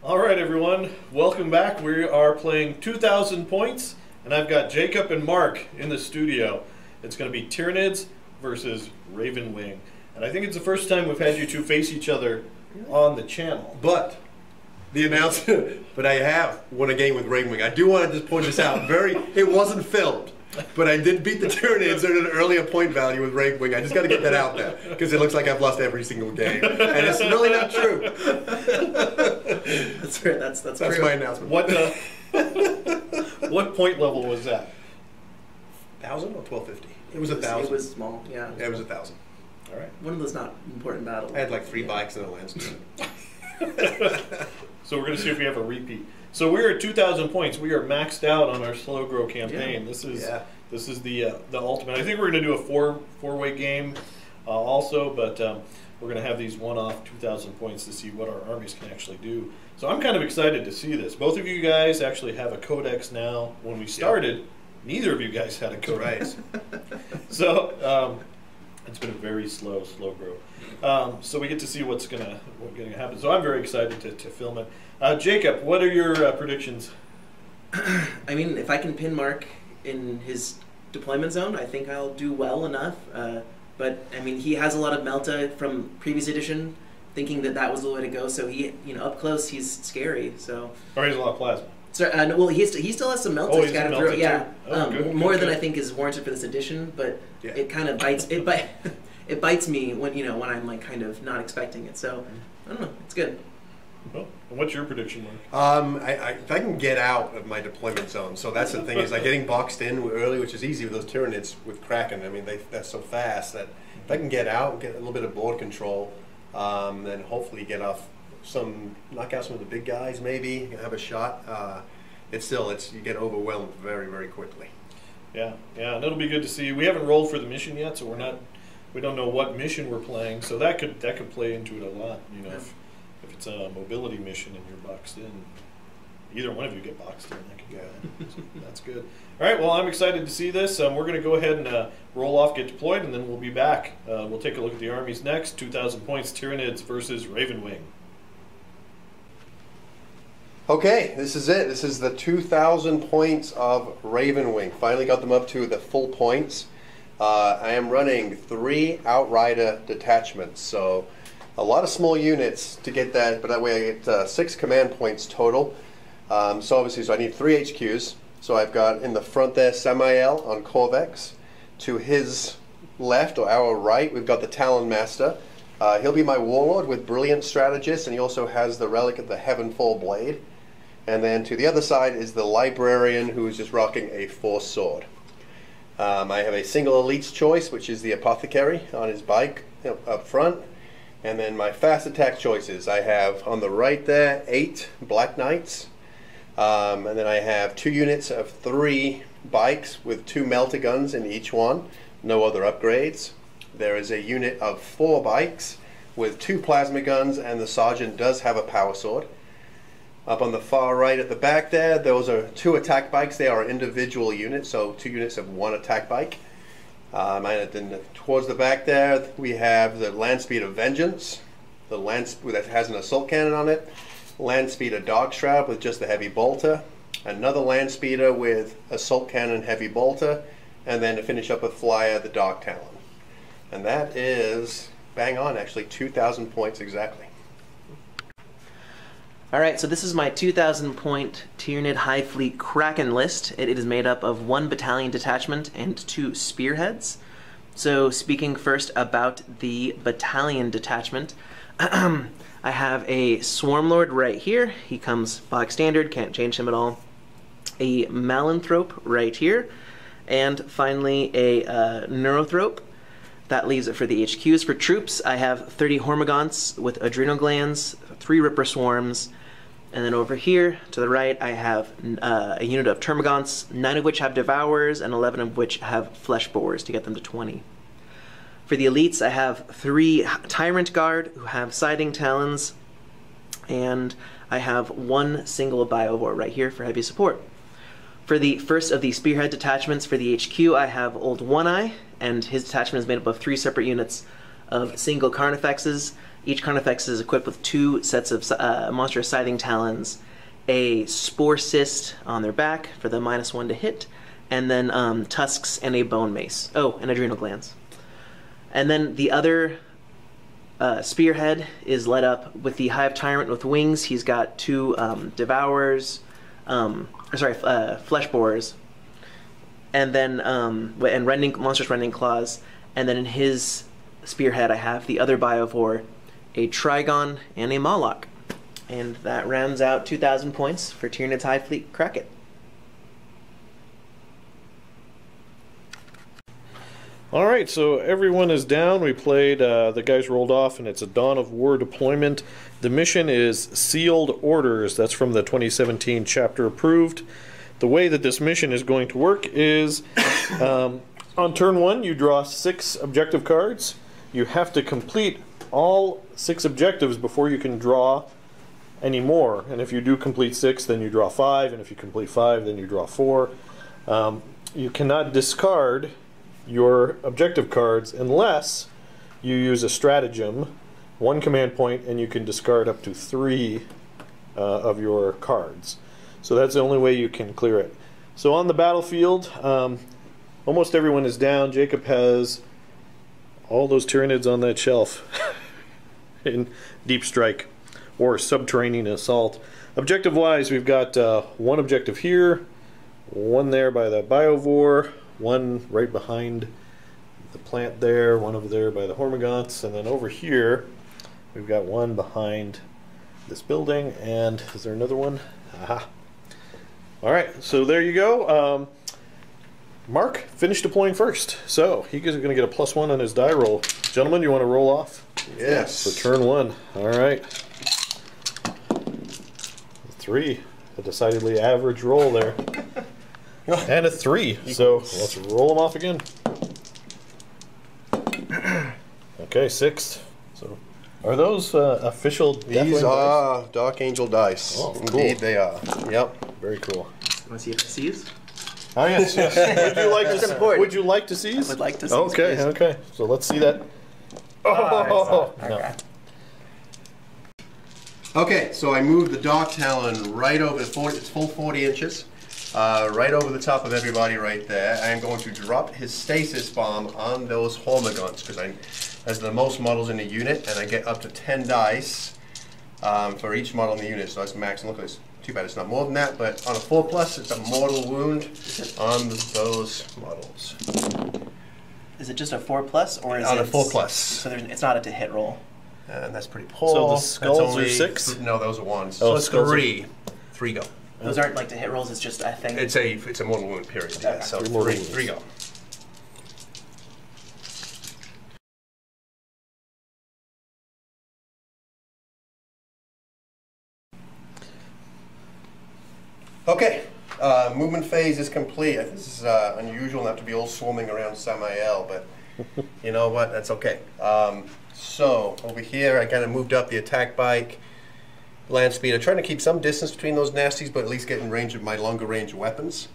All right, everyone, welcome back. We are playing 2,000 points, and I've got Jacob and Mark in the studio. It's going to be Tyranids versus Ravenwing, and I think it's the first time we've had you two face each other on the channel. But the announcement, but I have won a game with Ravenwing. I do want to just point this out. It wasn't filmed, but I did beat the Tyranids at an earlier point value with Ravenwing. I just got to get that out there because it looks like I've lost every single game, and it's really not true. That's true. That's true. My announcement. What point level was that? 1,000 or 1,250? It was 1,000. It was small. Yeah. It was 1,000. All right. One of those not important battles. I had like 3 bikes and a lance. So we're going to see if we have a repeat. So we're at 2,000 points. We are maxed out on our slow grow campaign. Yeah. This is the ultimate. I think we're going to do a four-way game also, but we're going to have these one-off 2,000 points to see what our armies can actually do. So I'm kind of excited to see this. Both of you guys actually have a codex now. When we started, neither of you guys had a codex. So it's been a very slow grow. So we get to see what's going to happen. So I'm very excited to film it. Jacob, what are your predictions? I mean, if I can pin Mark in his deployment zone, I think I'll do well enough. But I mean, he has a lot of Melta from previous edition, thinking that was the way to go. So he, up close, he's scary. So. Or he has a lot of plasma. So, well, he still has some Melta scattered through. Yeah, more than I think is warranted for this edition. But it kind of bites. It bites me when when I'm like kind of not expecting it. So I don't know. It's good. Well, what's your prediction, Mark? If I can get out of my deployment zone, so that's the thing, is like getting boxed in early, which is easy with those Tyranids with Kraken. I mean, they're so fast that if I can get out, get a little bit of board control, then hopefully knock out some of the big guys, maybe have a shot. You get overwhelmed very, very quickly. Yeah, and it'll be good to see. We haven't rolled for the mission yet, so we don't know what mission we're playing. So that could play into it a lot. If it's a mobility mission and you're boxed in, either one of you get boxed in. That could go. So that's good. All right, well, I'm excited to see this. We're going to go ahead and roll off, get deployed, and then we'll be back. We'll take a look at the armies next. 2,000 points, Tyranids versus Ravenwing. Okay, this is it. This is the 2,000 points of Ravenwing. Finally got them up to the full points. I am running 3 Outrider detachments, so a lot of small units to get that, but that way I get 6 command points total. So I need 3 HQs. So I've got in the front there Samael on Corvex. To his left, or our right, we've got the Talon Master. He'll be my warlord with brilliant strategist, and he also has the relic of the Heavenfall blade. And then to the other side is the librarian, who is just rocking a force sword. I have a single elite's choice, which is the apothecary on his bike up front. And then my fast attack choices, I have on the right there 8 Black Knights, and then I have 2 units of 3 bikes with 2 melter guns in each one, no other upgrades. There is a unit of 4 bikes with 2 plasma guns, and the sergeant does have a power sword. Up on the far right at the back there, those are 2 attack bikes. They are individual units, so 2 units of 1 attack bike. And then towards the back there, we have the Landspeeder Vengeance, the that has an assault cannon on it, Landspeeder Dogshroud with just the heavy bolter, another Landspeeder with assault cannon, heavy bolter, and then to finish up with Flyer, the Dark Talon. And that is, bang on actually, 2,000 points exactly. Alright, so this is my 2,000 point Tyranid Hive Fleet Kraken list. It is made up of 1 battalion detachment and 2 spearheads. So speaking first about the battalion detachment, I have a Swarmlord right here. He comes box standard, can't change him at all. A Malanthrope right here. And finally a Neurothrope. That leaves it for the HQs. For troops, I have 30 Hormagaunts with Adrenal Glands, 3 Ripper Swarms, and then over here to the right I have a unit of Termagants, 9 of which have Devourers and 11 of which have Flesh Borers to get them to 20. For the elites, I have 3 Tyrant Guard who have Siding Talons, and I have 1 single Biovore right here for heavy support. For the first of the Spearhead detachments for the HQ, I have Old One Eye, and his detachment is made up of 3 separate units of single Carnifexes, Each Carnifex is equipped with 2 sets of monstrous scything talons, a spore cyst on their back for the -1 to hit, and then tusks and a bone mace. Oh, and adrenal glands. And then the other spearhead is led up with the Hive Tyrant with wings. He's got 2 devours, flesh borers, and then and monstrous rending claws. And then in his spearhead, I have the other Biovore, a Trigon, and a Moloch. And that rounds out 2,000 points for Tyranid's Hive Fleet Kraken. All right, so everyone is down. We played, the guys rolled off, and it's a Dawn of War deployment. The mission is Sealed Orders. That's from the 2017 chapter approved. The way that this mission is going to work is on turn 1, you draw 6 objective cards. You have to complete all 6 objectives before you can draw any more. And if you do complete 6, then you draw 5. And if you complete 5, then you draw 4. You cannot discard your objective cards unless you use a stratagem, 1 command point, and you can discard up to 3 of your cards. So that's the only way you can clear it. So on the battlefield, almost everyone is down. Jacob has all those Tyranids on that shelf in Deep Strike or Subterranean Assault. Objective-wise, we've got 1 objective here, 1 there by the Biovore, 1 right behind the plant there, 1 over there by the Hormagaunts, and then over here we've got 1 behind this building, and is there another one? Aha. Alright, so there you go. Mark finished deploying first, so he's going to get a +1 on his die roll. Gentlemen, you want to roll off? Yes. So turn 1. Alright. 3. A decidedly average roll there. And a 3, so let's roll them off again. Okay, 6. So, are those official? These are Dark Angel dice. Oh, cool. Indeed, they are. Yep, very cool. Want to see if it sees? Oh yes, yes. Would you like to seize? I would like to seize. Okay, please. okay. So let's see that. Oh, no. Okay. Okay, so I moved the Dark Talon right over it's full 40 inches. Right over the top of everybody right there. I am going to drop his stasis bomb on those Hormagaunts because that's the most models in the unit, and I get up to 10 dice for each model in the unit, so that's max. And look at this. Too bad it's not more than that, but on a 4+, it's a mortal wound on those models. Is it just a 4+, or is on it a 4+? So it's not a hit roll. And that's pretty poor. So the skulls are 6? No, those are 1s. Oh, So it's 3. 3 go. Those aren't like the hit rolls. It's just a thing. It's a mortal wound period. Yeah, so 3 go. Okay, movement phase is complete. This is unusual not to be all swarming around Samael, but you know what? That's okay. So over here, I kind of moved up the attack bike. Land speed. I'm trying to keep some distance between those nasties, but at least get in range of my longer range weapons.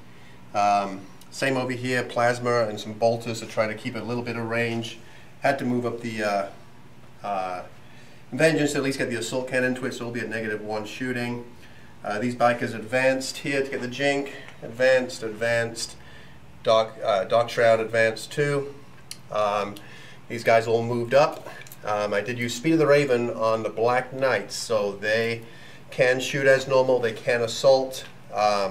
Same over here, plasma and some bolters to try to keep a little bit of range. Had to move up the Vengeance to at least get the assault cannon to it, so it'll be a -1 shooting. These bikers advanced here to get the Jink. Advanced. Dark Shroud advanced too. These guys all moved up. I did use Speed of the Raven on the Black Knights, so they can shoot as normal, they can assault, yeah,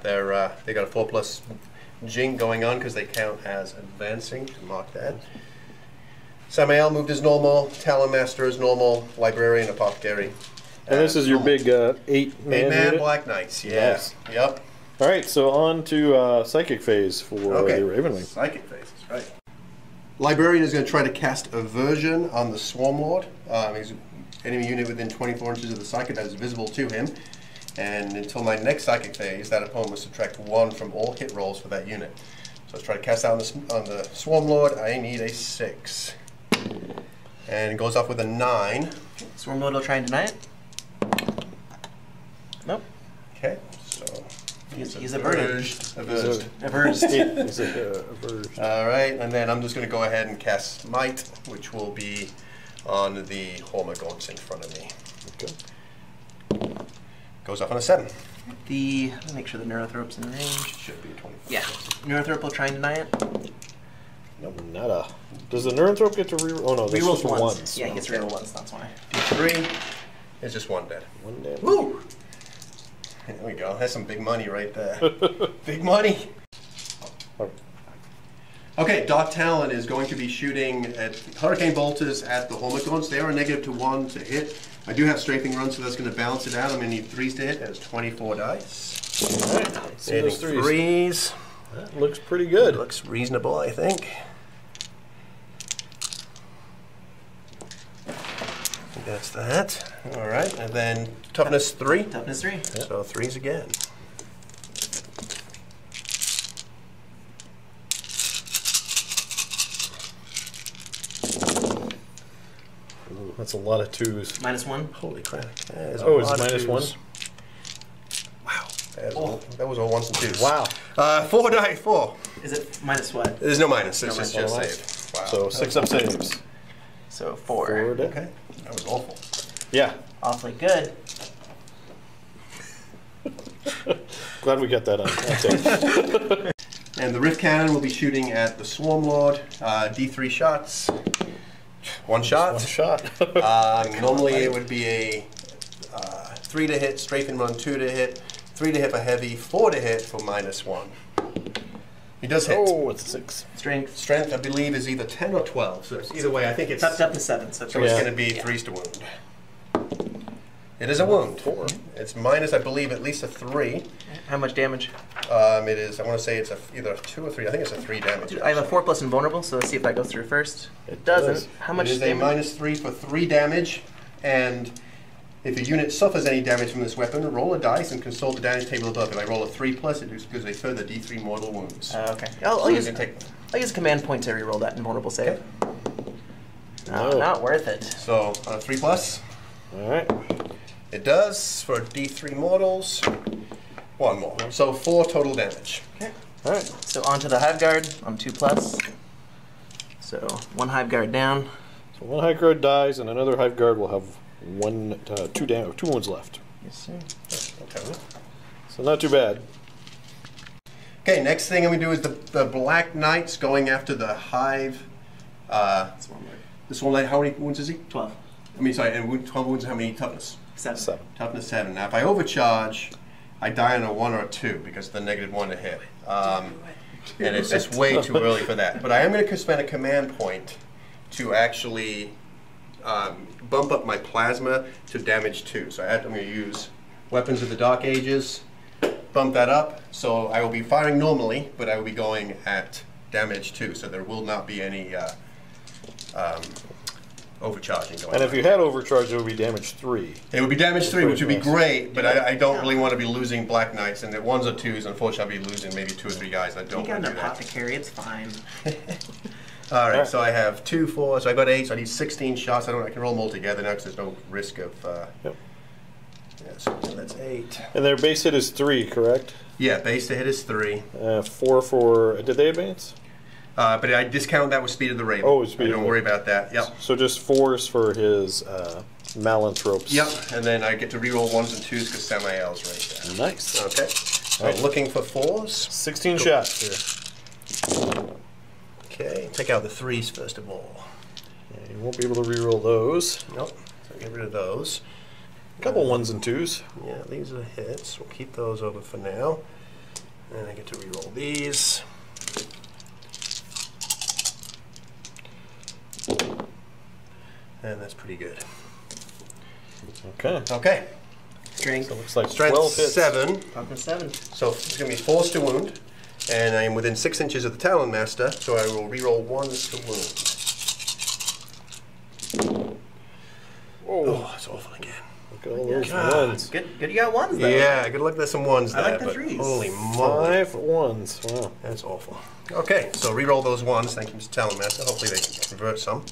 they got a 4+ Jink going on because they count as advancing, mark that. Samael moved as normal, Talon Master as normal, Librarian, Apothecary. And this is your big 8-man unit? Black Knights, yeah. Nice. Yep. Alright, so on to Psychic Phase for the Ravenwing. Psychic Phase, that's right. Librarian is going to try to cast Aversion on the Swarm Lord. He's an enemy unit within 24 inches of the Psychic that is visible to him. And until my next Psychic Phase, that opponent must subtract 1 from all hit rolls for that unit. So let's try to cast that on the Swarm Lord. I need a 6. And it goes off with a 9. Swarm Lord will try and deny it. Nope. Okay, so He's averted. Averted. Averted. All right, and then I'm just going to go ahead and cast Might, which will be on the Hormagaunts in front of me. Okay. Goes off on a 7. Let me make sure the Neurothrope's in range. Should be a 24. Yeah. Neurothrope will try and deny it. Nope, nada. Does the Neurothrope get to reroll? Oh no, that's just ones. Yeah, he gets to reroll ones, that's why. D3 is just 1 dead. 1 dead. Woo! There we go. That's some big money right there. Big money. Okay, Dark Talon is going to be shooting at Hurricane Bolters at the Hormagaunts. They are a -1 to hit. I do have strafing runs, so that's going to balance it out. I'm going to need 3s to hit. That's 24 dice. All right. Let's see those 3s. 3s. That looks pretty good. Looks reasonable, I think. That's that. All right, and then toughness 3. Toughness 3. Yep. So 3s again. Ooh, that's a lot of 2s. -1. Holy crap. Oh, it's -1? Wow. That was all 1s and 2s. Wow. 4 die, 4. Is it minus what? There's no minus. It's No just minus. save. Wow. So 6 up saves. So 4. 4 dead. Okay. That was awful. Yeah. Awfully good. Glad we got that on. That's it. And the Rift Cannon will be shooting at the Swarm Lord. D3 shots. 1 shot. 1 shot. Normally it would be a 3 to hit, strafing run 2 to hit, 3 to hit for heavy, 4 to hit for -1. He does hit. Oh, it's a 6. Strength. Strength, I believe, is either 10 or 12. So it's either way, I think it's... Up to 7. So So it's going to be 3s to wound. It is a wound. 4. It's minus, I believe, at least a 3. how much damage? It is, I want to say it's either a 2 or 3. I think it's a 3 damage. I have a 4+ invulnerable, so let's see if that goes through first. It doesn't. How much It is damage? a -3 for 3 damage, and if a unit suffers any damage from this weapon, roll a dice and consult the damage table above. If I roll a 3+, it gives a further D3 mortal wounds. Okay. I'll use a command point to reroll that invulnerable save. No. Not worth it. So, 3+. All right. It does for D3 mortals. 1 more. So 4 total damage. Okay. All right. So onto the Hive Guard on 2+. So 1 Hive Guard down. So 1 Hive Guard dies, and another Hive Guard will have 2 wounds left. Yes, sir. Okay. So not too bad. Okay, next thing I'm going to do is the Black Knights going after the Hive. The Swarm Knight, how many wounds is he? 12. I mean, sorry, and 12 wounds, how many toughness? 7. Toughness 7. Now, if I overcharge, I die on a 1 or a 2 because of the -1 to hit. And it's just way too early for that. But I am going to spend a command point to actually bump up my plasma to damage 2. So I'm going to use Weapons of the Dark Ages, bump that up. So I will be firing normally, but I will be going at damage 2. So there will not be any overcharging going on. And if you had overcharge, it would be damage 3. It would be damage 3, which would be great, but I don't really want to be losing Black Knights, and the 1s or 2s, unfortunately, I'll be losing maybe 2 or 3 guys, and I don't You got want an to do that. apothecary, it's fine. Alright, so I have 2, 4, so I got 8, so I need 16 shots. I can roll them all together now because there's no risk of... Yep. Yeah, so that's 8. And their base hit is 3, correct? Yeah, base to hit is 3. 4 for... Did they advance? But I discount that with Speed of the Raven. Oh, Speed of the Don't worry about that. Yep. So just 4s for his Malanthropes. Yep, and then I get to reroll 1s and 2s because Samael's right there. Nice. Okay, so Right. looking for 4s. 16 shots here. Okay, take out the 3s first of all. Yeah, you won't be able to reroll those. Nope, so get rid of those. A couple 1s and 2s. Yeah, these are hits. We'll keep those over for now. And I get to reroll these. And that's pretty good. Okay. Okay. Strength. So it looks like Strength 12 hits. 7. Toughness 7. So it's going to be 4s to wound. And I am within 6 inches of the Talon Master, so I will reroll 1s to wound. Oh, that's awful again. Look at all those God. 1s. Good you got 1s though. Yeah, good luck. There's some 1s there. I like the but 3s. Holy moly. 5 1s. Wow. That's awful. Okay, so reroll those 1s. Thank you, Mr. Talon Master. Hopefully they can convert some.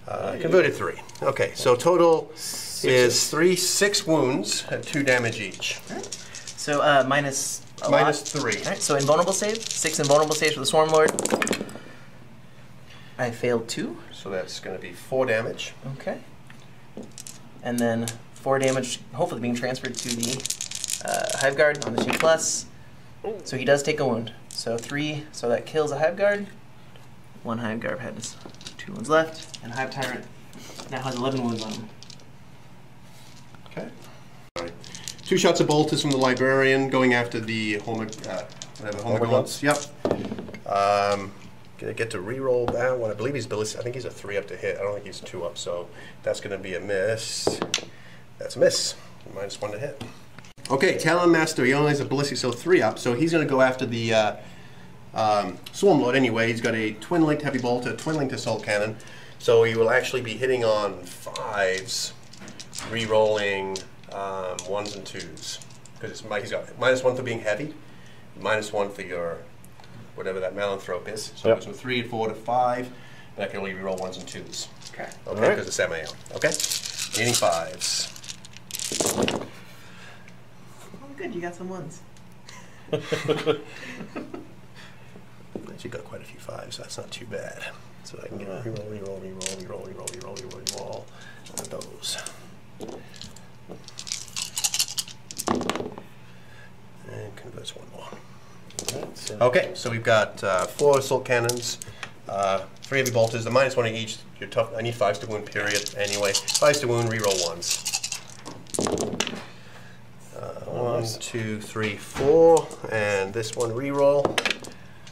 Converted 3. Okay, so total is 6 wounds at 2 damage each. So minus a minus lot. 3. All right, so invulnerable save. 6 invulnerable saves for the Swarm Lord. I failed 2. So that's going to be 4 damage. Okay. And then 4 damage, hopefully being transferred to the Hive Guard on the 2+. So he does take a wound. So 3, so that kills a Hive Guard. 1 Hive Guard has 2 wounds left, and Hive Tyrant now has 11 wounds on him. Okay. All right. 2 shots of bolters from the Librarian going after the Hormagaunts. Yep. Gonna get to re-roll that one. I believe he's ballistic. I think he's a 3 up to hit. I don't think he's 2 up, so that's gonna be a miss. That's a miss. Minus 1 to hit. Okay, Talon Master, he only has a ballistic, so 3 up, so he's going to go after the Swarm Lord anyway. He's got a twin-linked heavy bolter, twin-linked assault cannon, so he will actually be hitting on 5s, re-rolling 1s and 2s, because he's got -1 for being heavy, -1 for your, whatever that Malanthrope is, so it goes from 3 to 4 to 5, and I can only re-roll 1s and 2s. Okay. Okay, because it's semi-out. Okay? Getting 5s. Good, you got some ones. Actually got quite a few 5s, so that's not too bad. So I can get reroll, reroll, reroll, reroll, reroll, reroll, reroll, reroll on those. And converts 1 more. Okay, so we've got 4 assault cannons, 3 heavy bolters, the -1 in each. You're tough. I need 5s to wound, period. Anyway, 5s to wound, reroll 1s. 1, 2, 3, 4, and this one reroll.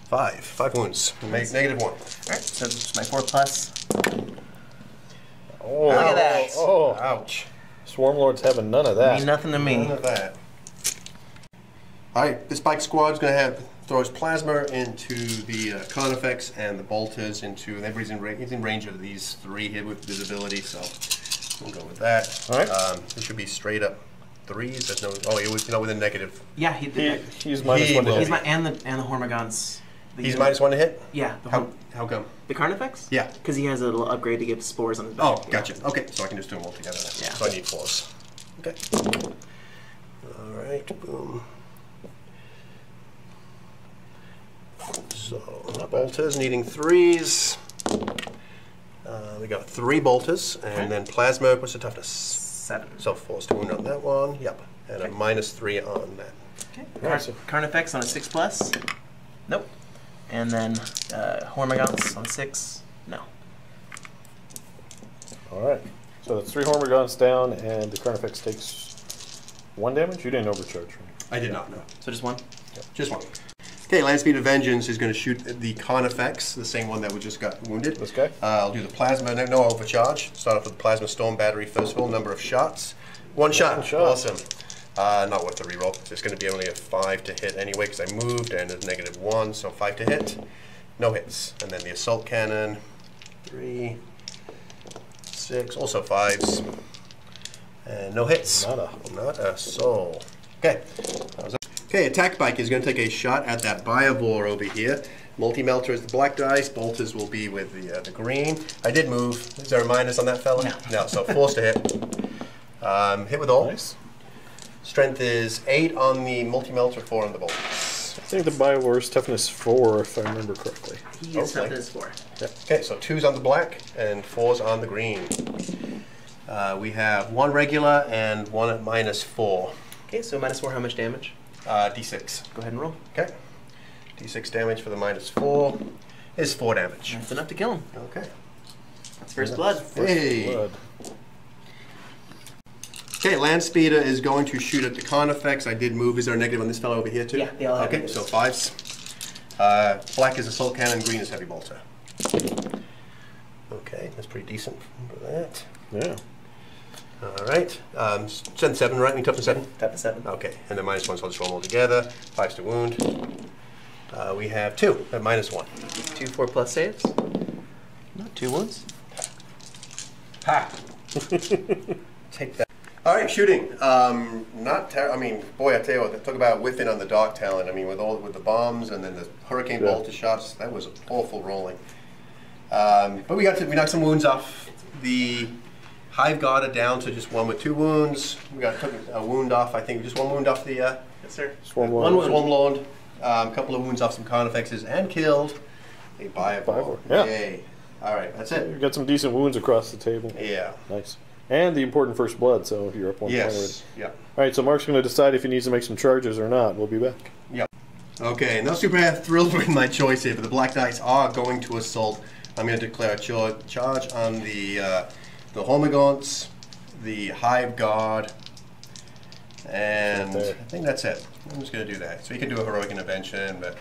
5 wounds. -1. All right, so it's my 4+. Oh, look at that! Oh, Ouch! Swarm Lord's having none of that. Mean nothing to me. None of that. All right, this bike squad's going to throws plasma into the Carnifex and the bolters into. Everybody's in range of these 3 here with visibility, so we'll go with that. All right. It should be straight up 3s. There's no. Oh, it was with a negative. Yeah, He's He -1 to will hit. he's and the Hormagaunts. He's -1 to hit. Yeah. How come? The Carnifex? Yeah. Because he has a little upgrade to give spores on his back. Oh, gotcha. Okay, so I can just do them all together then. Yeah. So I need 4s. Okay. All right. Boom. So bolters needing 3s. We got 3 bolters, and then plasma. What's the toughness? 7. So 4s to wound on that one. Yep. And a -3 on that. Okay. Carnifex on a 6+. Nope. And then Hormagaunts on 6. No. All right. So that's 3 Hormagaunts down, and the Carnifex takes 1 damage? You didn't overcharge, right? I did not know. So just 1? Yep. Just 1. Okay, Landspeed of Vengeance is going to shoot the Carnifex, the same one that we just got wounded. This guy? I'll do the plasma, no overcharge. Start off with the Plasma Storm Battery first of all, number of shots. 1 shot. 1 shot. Awesome. Not worth the reroll. It's going to be only a 5 to hit anyway because I moved and it's -1, so 5 to hit. No hits. And then the Assault Cannon, 3, 6, also 5s. And no hits. Not a soul. Okay. Okay, Attack Bike is going to take a shot at that Biovore over here. Multi-Melter is the black dice. Bolters will be with the green. I did move. Is there a minus on that fella? No. No, so 4s to hit. Hit with all. Nice. Strength is 8 on the Multi-Melter, 4 on the bolters. I think the Bioware's toughness 4, if I remember correctly. He is toughness 4. Yep. Okay, so 2's on the black and 4's on the green. We have 1 regular and 1 at -4. Okay, so -4, how much damage? D6. Go ahead and roll. Okay. D6 damage for the -4 is 4 damage. That's enough to kill him. Okay. That's first blood. Hey. Blood. Okay, Land Speeder is going to shoot at the Carnifex. I did move. Is there a negative on this fellow over here too? Yeah, they all have okay, negatives. so 5s. Black is Assault Cannon, green is Heavy Bolter. Okay, that's pretty decent for that. Yeah. All right. Strength 7, right? We toughness 7? Toughness 7. Okay, and then -1, so I'll just roll them all together. 5s to wound. We have 2 at -1. 2 4+ saves. No, 2 wounds. Ha! Take that. All right, shooting. I mean, boy, I tell you what, talk about whiffing on the Dark Talon. I mean, with the bombs and then the Hurricane Bolter shots, that was awful rolling. But we knocked some wounds off. The Hive Guard down to just 1 with 2 wounds. Took a wound off. I think just 1 wound off the Yes, sir. Swarm One Lord. Swarm Lord, a couple of wounds off some Carnifexes, and killed a Bioball. Yeah. Yay. All right, that's it. You've got some decent wounds across the table. Yeah. Nice. And the important first blood, so you're up 1 point already. Yes. Yeah. All right, so Mark's going to decide if he needs to make some charges or not. We'll be back. Yep. Okay, not super thrilled with my choice here, but the Black Knights are going to assault. I'm going to declare a charge on the Hormagaunts, the Hive Guard, and I think that's it. I'm just going to do that. So you can do a heroic intervention, but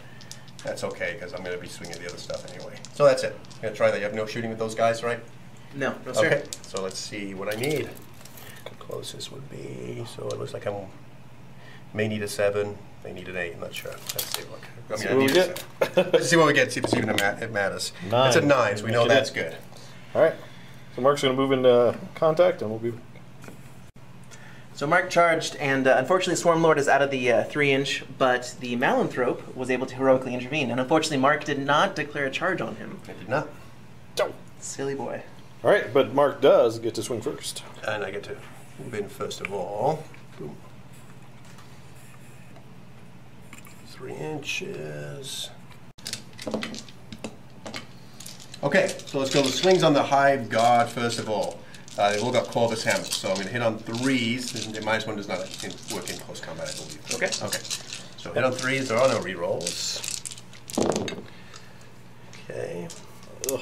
that's okay because I'm going to be swinging the other stuff anyway. So that's it. I'm going to try that. You have no shooting with those guys, right? No, no, sir. Okay, so let's see what I need. Closest would be, so it looks like I may need a 7, may need an 8, I'm not sure. Let's see what, I need a 7. Let's see what we get, see if it's even it matters. 9. It's a 9, so we know that's good. All right, so Mark's going to move into contact, and we'll be... So Mark charged, and unfortunately Swarm Lord is out of the 3-inch, but the Malanthrope was able to heroically intervene, and unfortunately Mark did not declare a charge on him. I did not. Oh. Silly boy. All right, but Mark does get to swing first. And I get to move in first of all. Boom. 3 inches. Okay, so let's go. The swings on the Hive Guard first of all. They've all got Corvus Hammers, so I'm going to hit on 3s. The minus 1 does not work in close combat, I believe. Okay. Okay. So hit on 3s. There are no rerolls. Okay. Ugh.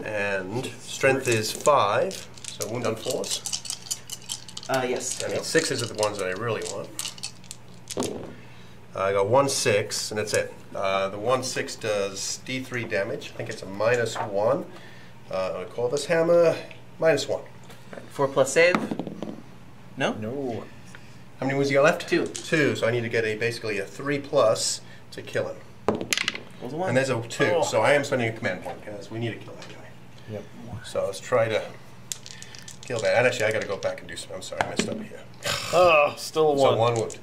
And strength is 5, so wound on 4s. Yes. I mean, 6s are the ones that I really want. I got 1 6, and that's it. The 1 6 does D3 damage. I think it's a -1. Corvus Hammer, -1. Right, 4 plus save. No? No. How many wounds you got left? 2. 2, so I need to get basically a 3+ to kill him. Was a 1. And there's a 2, Oh. so I am spending a command point because we need to kill that guy. Yep. So let's try to kill that. And actually, I got to go back and do some. I'm sorry, I messed up here. Oh, still a 1. So 1 wound.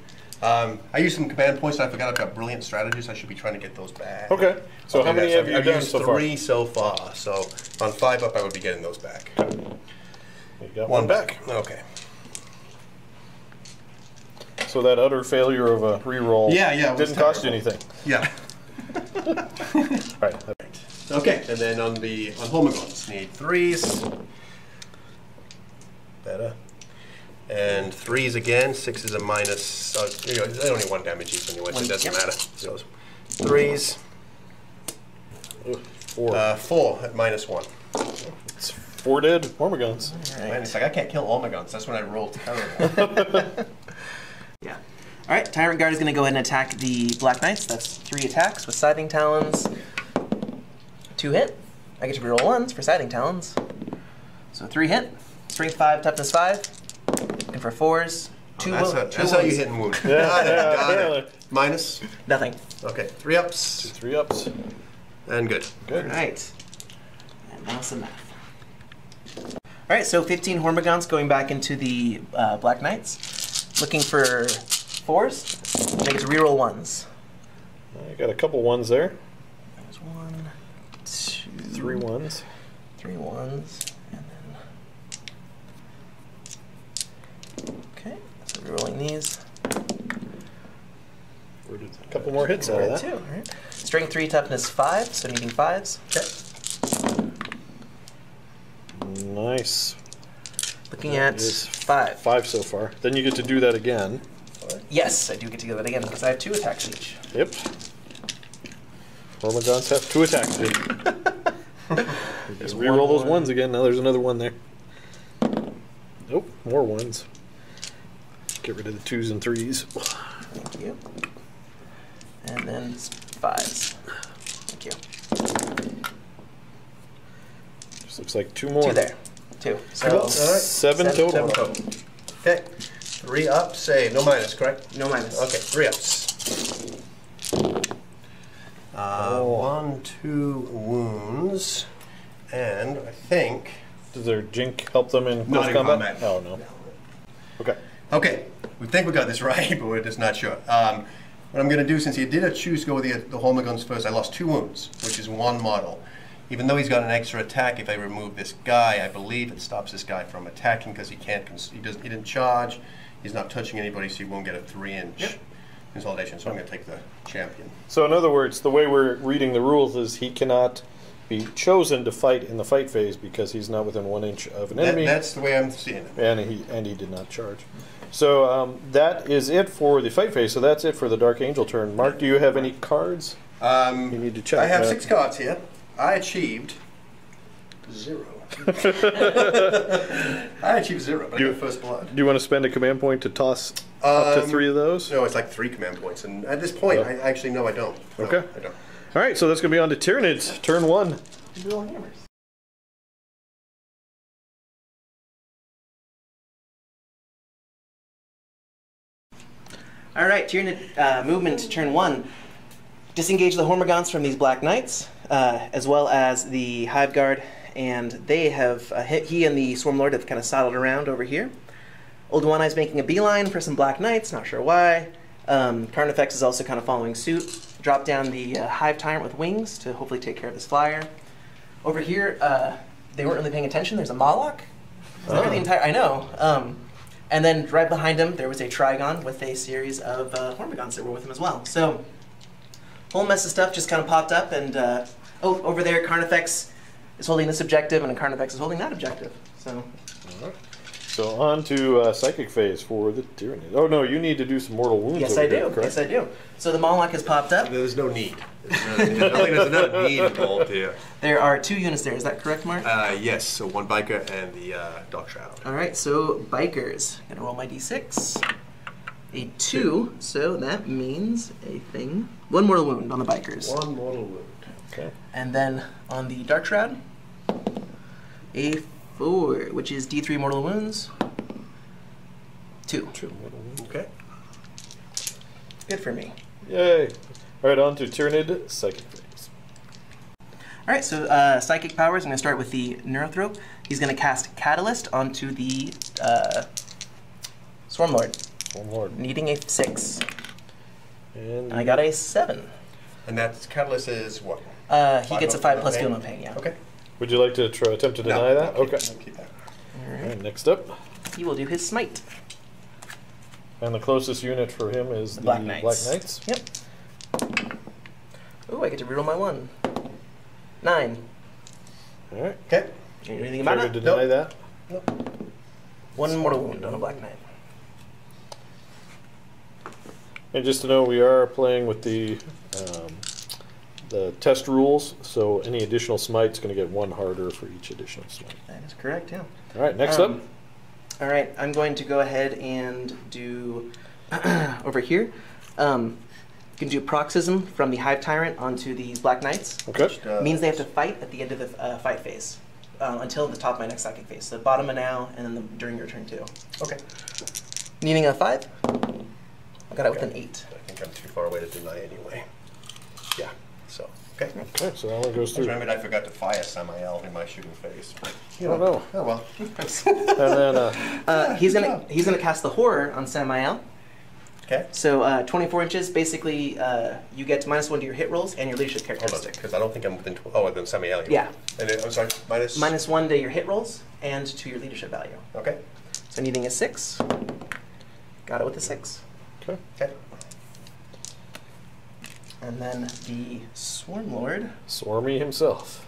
I used some command points, and I forgot I've got brilliant strategies. I should be trying to get those back. Okay. So how many have you I've done used so far? 3 so far. So on 5 up, I would be getting those back. You got 1 back. Okay. So that utter failure of a reroll didn't cost you anything. Yeah. Right. Okay, and then on Hormagaunts, need 3s. Better. And 3s again. 6 is a minus. They only 1 damage each anyway, so it doesn't matter. So 3s. 4. 4 at -1. It's 4 dead Hormagaunts. Right. Man, it's like I can't kill Hormagaunts. That's when I roll terrible. Yeah. Alright, Tyrant Guard is going to go ahead and attack the Black Knights. That's 3 attacks with Scything Talons. 2 hit. I get to reroll 1s for Scything Talons. So 3 hit. Strength 5, toughness 5. And for 4s, 2 That's how you hit and wound. Yeah, Got it. Minus. Nothing. Okay, 3 ups. 3 ups. And good. Good. Alright. And now some math. Alright, so 15 Hormagaunts going back into the Black Knights. Looking for 4s. I get to reroll 1s. I got a couple 1s there. There's 1, 2, 3 1s. 3 1s, and then... Okay, so rerolling these. A couple more hits out of that. 2, alright. Strength 3, toughness 5, so needing 5s. Okay. Nice. Nice. Looking at 5. 5 so far. Then you get to do that again. Yes, I do get to do that again because I have 2 attacks each. Yep. Hormagaunts have 2 attacks. Just reroll those 1s again. Now there's another 1 there. Nope, more 1s. Get rid of the 2s and 3s. Thank you. And then 5s. Thank you. Just looks like 2 more. 2 there. 2. So All right. 7 total. Okay. 3 ups, save. No minus, correct? no minus. Okay, 3 ups. 1, 2 wounds. And I think... Does their jink help them in Not close in combat? combat. Oh, no. Okay. Okay, we think we got this right, but we're just not sure. What I'm going to do, since he did choose to go with the Hormagaunts first, I lost 2 wounds, which is 1 model. Even though he's got an extra attack, if I remove this guy, I believe it stops this guy from attacking because he can't. He didn't charge. He's not touching anybody, so he won't get a 3-inch. Yep. consolidation, so I'm going to take the champion. So in other words, the way we're reading the rules is he cannot be chosen to fight in the fight phase because he's not within 1 inch of an enemy. That's the way I'm seeing it. And he did not charge. So that is it for the fight phase. So that's it for the Dark Angel turn. Mark, do you have any cards? You need to check. I have 6 cards here. I achieved 0. I achieved 0, but I got first blood. Do you want to spend a command point to toss up to 3 of those? No, it's like 3 command points, and at this point, I actually no, I don't. No, okay. I don't. All right, so that's going to be on to Tyranids, turn 1. All right, Tyranid movement, turn 1. Disengage the Hormigons from these Black Knights, as well as the Hive Guard, and they have he and the Swarm Lord have kind of sidled around over here. Old One Eye's making a beeline for some Black Knights, not sure why. Carnifex is also kind of following suit. Drop down the Hive Tyrant with wings to hopefully take care of this flyer. Over here, they weren't really paying attention. There's a Moloch. The entire, I know. And then right behind him, there was a Trigon with a series of Hormigons that were with him as well. So, whole mess of stuff just kind of popped up, and oh, over there, Carnifex is holding this objective, and Carnifex is holding that objective. So. So on to Psychic Phase for the Tyranids. Oh no, you need to do some Mortal Wounds. Yes, I do. Yes, I do. So the Moloch has popped up. There's no need. There's no need involved here. There are 2 units there. Is that correct, Mark? Yes. So 1 biker and the Dark Shroud. All right. So bikers. Gonna roll my d6. A 2. So that means a thing. 1 mortal wound on the bikers. 1 mortal wound. Okay. And then on the Dark Shroud, a 4, which is d3 mortal wounds. 2. 2 mortal wounds. Okay. Good for me. Yay. All right, on to Tyranid, Psychic Phase. All right, so Psychic powers, I'm going to start with the Neurothrope. He's going to cast Catalyst onto the Swarm Lord. Swarm Lord. Needing a 6. And I got a 7. And that Catalyst is what? He gets a 5 plus deal no pain, yeah. Okay. Would you like to attempt to deny that? I'll okay. Keep that. All All right. right, next up. He will do his Smite. And the closest unit for him is the Black Knights. Yep. Ooh, I get to reroll my 1. 9. All right. Okay. Can you do anything about Care it? to deny that? Nope. 1 mortal wound on a Black Knight. And just to know, we are playing with the test rules, so any additional smite's going to get 1 harder for each additional smite. That is correct, yeah. All right, next up. All right, I'm going to go ahead and do over here. You can do Paroxysm from the Hive Tyrant onto these Black Knights. Okay. Means they have to fight at the end of the fight phase until the top of my next Psychic phase. So bottom of now, and then during your turn too. Okay. Needing a 5. I got it with an 8. I think I'm too far away to deny anyway. Yeah. So. Okay. Okay, so that one goes I through. remembered I forgot to fire Samael in my shooting phase. You don't know. Oh well. And then He's gonna cast the Horror on Samael. Okay. So 24 inches, basically, you get -1 to your hit rolls and your leadership Hold on, characteristic. because I don't think I'm within. Within Samael. Yeah. And I'm sorry. Minus. -1 to your hit rolls and to your leadership value. Okay. So needing a 6. Got it with a 6. okay. Okay. And then the Swarm Lord. Swarmy himself.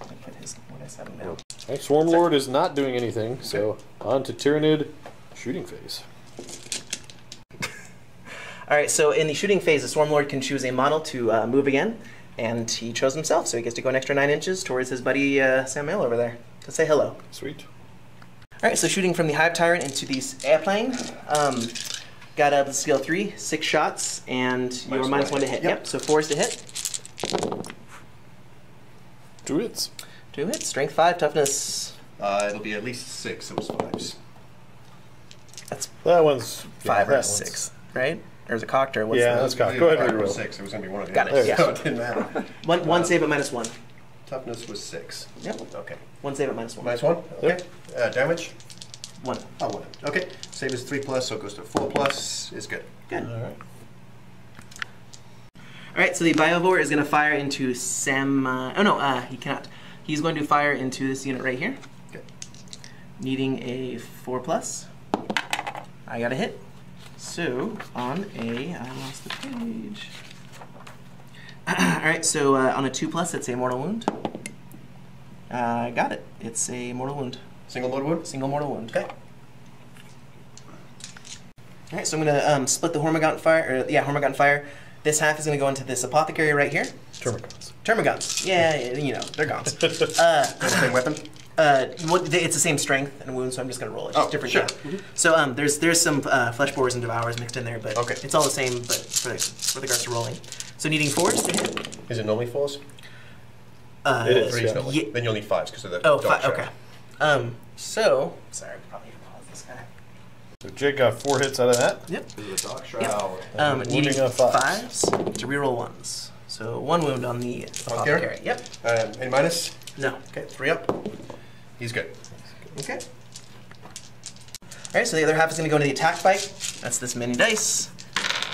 Let me put his, what I set him down. Okay, Swarm Lord is not doing anything, so on to Tyranid, shooting phase. All right, so in the shooting phase, the Swarm Lord can choose a model to move again, and he chose himself, so he gets to go an extra 9 inches towards his buddy Samael over there to say hello. Sweet. All right, so shooting from the Hive Tyrant into the airplane. Got a skill 3, 6 shots, and you're -1 to hit. Yep, so 4 is to hit. 2 hits. 2 hits, strength 5, toughness. It'll be at least 6. It was 5s. That's That one's 5 that or one's- 6, right? Or is it cocked or what's Yeah, the... that's cocked. Go ahead and It was reroll. 6. It was going to be one of the Got it, others, yeah. so it didn't matter. One save at -1. Toughness was 6. Yep, Okay. 1 save at -1. -1. Okay. Damage. 1. Oh, 1. Okay. Save is 3+, so it goes to 4+. Is good. Good. All right. All right, so the Biovore is going to fire into he cannot. He's going to fire into this unit right here. Okay. Needing a 4+. I got a hit. So, on a... I lost the page. Alright, so on a 2+, it's a mortal wound. Got it. It's a mortal wound. Single mortal wound? Single mortal wound. Okay. Alright, so I'm going to split the Hormagaunt Fire. Hormagaunt Fire. This half is going to go into this apothecary right here. Termagants. Termagants. Yeah, you know, they're gons. Same weapon? It's the same strength and wound, so I'm just going to roll it. Just different. Sure. Yeah. So there's some flesh borers and devours mixed in there, but it's all the same. But for regards to rolling, so needing 4s to hit. Is it normally 4s? It is. Threes normally. Yeah. Then you'll need 5s because of the Oh, dog shot. okay. So sorry, I probably need to pause this guy. So Jake got 4 hits out of that. Yep. The dog shroud. Needing Wounding 5s to reroll 1s. So 1 wound on the apothecary. Yep. Any minus? No. Okay, 3 up. He's good. Okay. Alright, so the other half is going to go into the attack bite. That's this mini dice.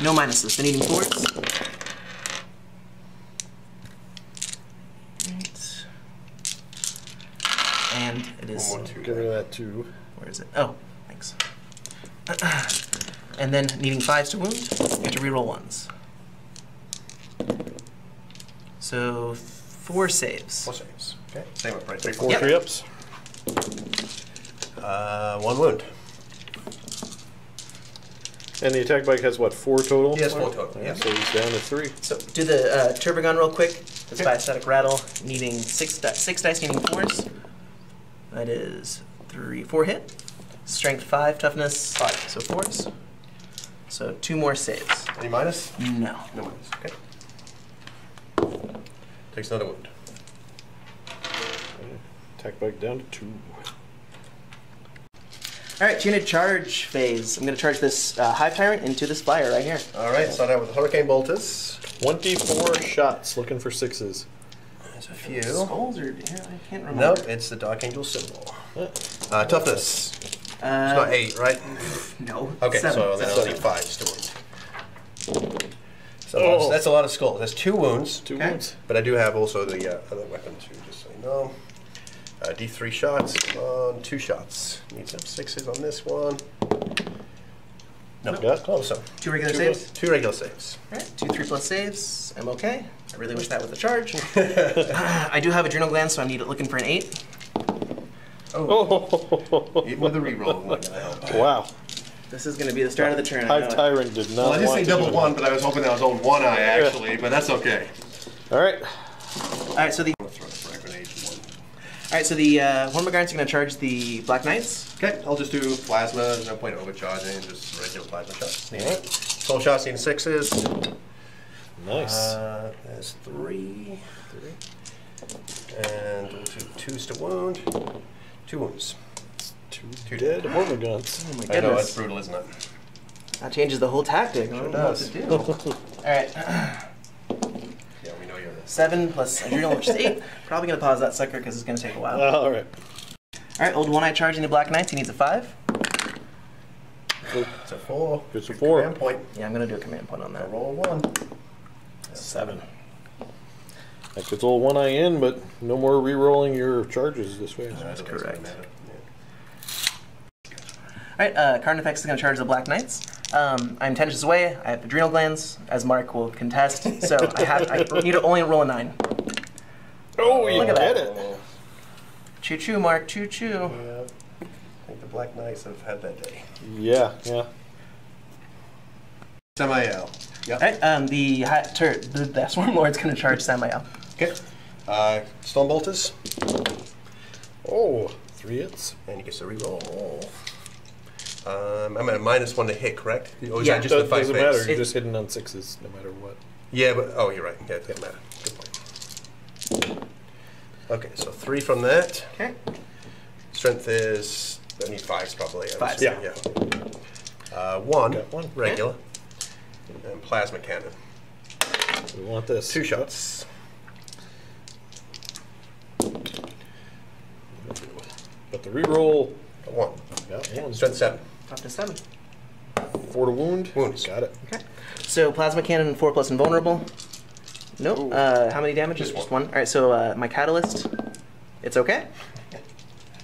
No minuses. So needing 4s. Right. And it is... One more, 2. Get rid of that 2. Where is it? Oh, thanks. And then needing 5s to wound, you have to reroll 1s. So 4 saves. 4 saves. Okay. Same up, right? 4 Yep. 3-ups. 1 wound. And the attack bike has what, 4 total? He has 4 total. Yeah. So he's down to 3. So do the Turbogun real quick. Just by a static rattle, needing 6 dice, needing 4s. That is 4 hit. Strength 5, toughness 5, so 4s. So 2 more saves. Any minus? No. No minus. Okay. Takes another wound. Attack bike down to 2. Alright, Tyranids charge phase. I'm going to charge this Hive Tyrant into this flyer right here. Alright, start out with Hurricane Bolters. 24 shots, looking for 6s. There's a few. Skulls or... I can't remember. Nope, it's the Dark Angel symbol. Toughness. It's not 8, right? No. Okay, 7. so then I'll need 5 just to wound. So that's a lot of skulls. There's 2 wounds. 2 wounds. But I do have also the other weapon too, just so you know. D3 shots on 2 shots. Need some 6s on this one. No, Got close. 2 regular saves? 2 regular saves. Alright, 2 3+ saves. I'm okay. I really wish that was a charge. I do have adrenal glands, so I'm looking for an 8. Oh. Even with the reroll, not gonna help. Wow. This is going to be the start of the turn. Hive Tyrant did not Well, I did want say to double do 1, but I was hoping that was on 1 eye actually, but that's okay. Alright. Alright, so the I'm gonna throw a frag grenade in 1. Alright, so the Hormagaunt's going to charge the Black Knights. Okay, I'll just do plasma. There's no point overcharging, just regular plasma shots. Soul shots need 6s. Nice. There's 3. And we'll do 2s to wound. 2 wounds. 2 dead Hormagauns. Oh my goodness. I know, it's brutal, isn't it? That changes the whole tactic. I don't know what to do. Alright. Yeah, we know you're 7 plus adrenal, which is 8. Probably going to pause that sucker because it's going to take a while. Alright. Alright, old one-eye charging the Black Knights. He needs a 5. It's a 4. It's a 4. Command point. Yeah, I'm going to do a command point on I'll that. roll 1. 7. That gets old 1 eye in, but no more re-rolling your charges this way. That's correct. Alright, Card Effects is going to charge the Black Knights. I'm 10 inches away. I have adrenal glands, as Mark will contest. So I need to only roll a 9. Oh, you Look at get that. it. Choo-choo, Mark, choo-choo. Yeah. I think the Black Knights have had that day. Yeah, yeah. Samael. Yep. Alright, the Swarm Lord's going to charge Samael. Okay. Storm Bolters. Oh, 3 hits. And he gets a reroll. I'm at a -1 to hit, correct? Or is Yeah. that just the 5 Doesn't base? matter. You're just hitting on 6s no matter what. Yeah, but oh, you're right. Yeah, it doesn't matter. Good point. Okay, so 3 from that. Okay. Strength is I need 5s probably. 5s. Yeah. 1. Got 1. Regular. And plasma cannon. We want this. 2 shots. But the reroll. 1. Got 1. Strength 7. Up to 7. 4 to wound. Wounds. Got it. Okay. So plasma cannon 4+ invulnerable. Nope. How many damage? Just 1. All right. So my catalyst, it's okay.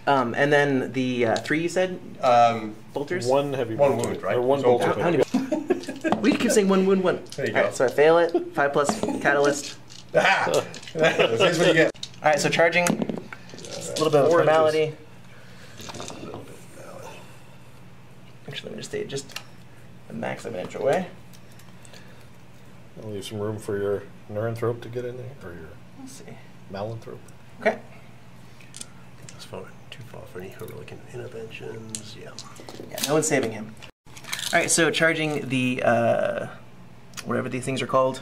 And then the 3 you said bolters. 1 heavy 1 bolter. wound, right? Or 1 So bolter. How many? We keep saying 1 wound 1. There you All go. right, so I fail it. 5 plus catalyst. Ah! Here's what you get. All right, so charging. Just a little bit of a formality. Actually, let me just stay just a max of an inch away. I'll leave some room for your Neuranthrope to get in there, or your Let's see. Malanthrope. Okay. That's far too far for any heroic interventions. Yeah. Yeah, no one's saving him. All right, so charging the whatever these things are called,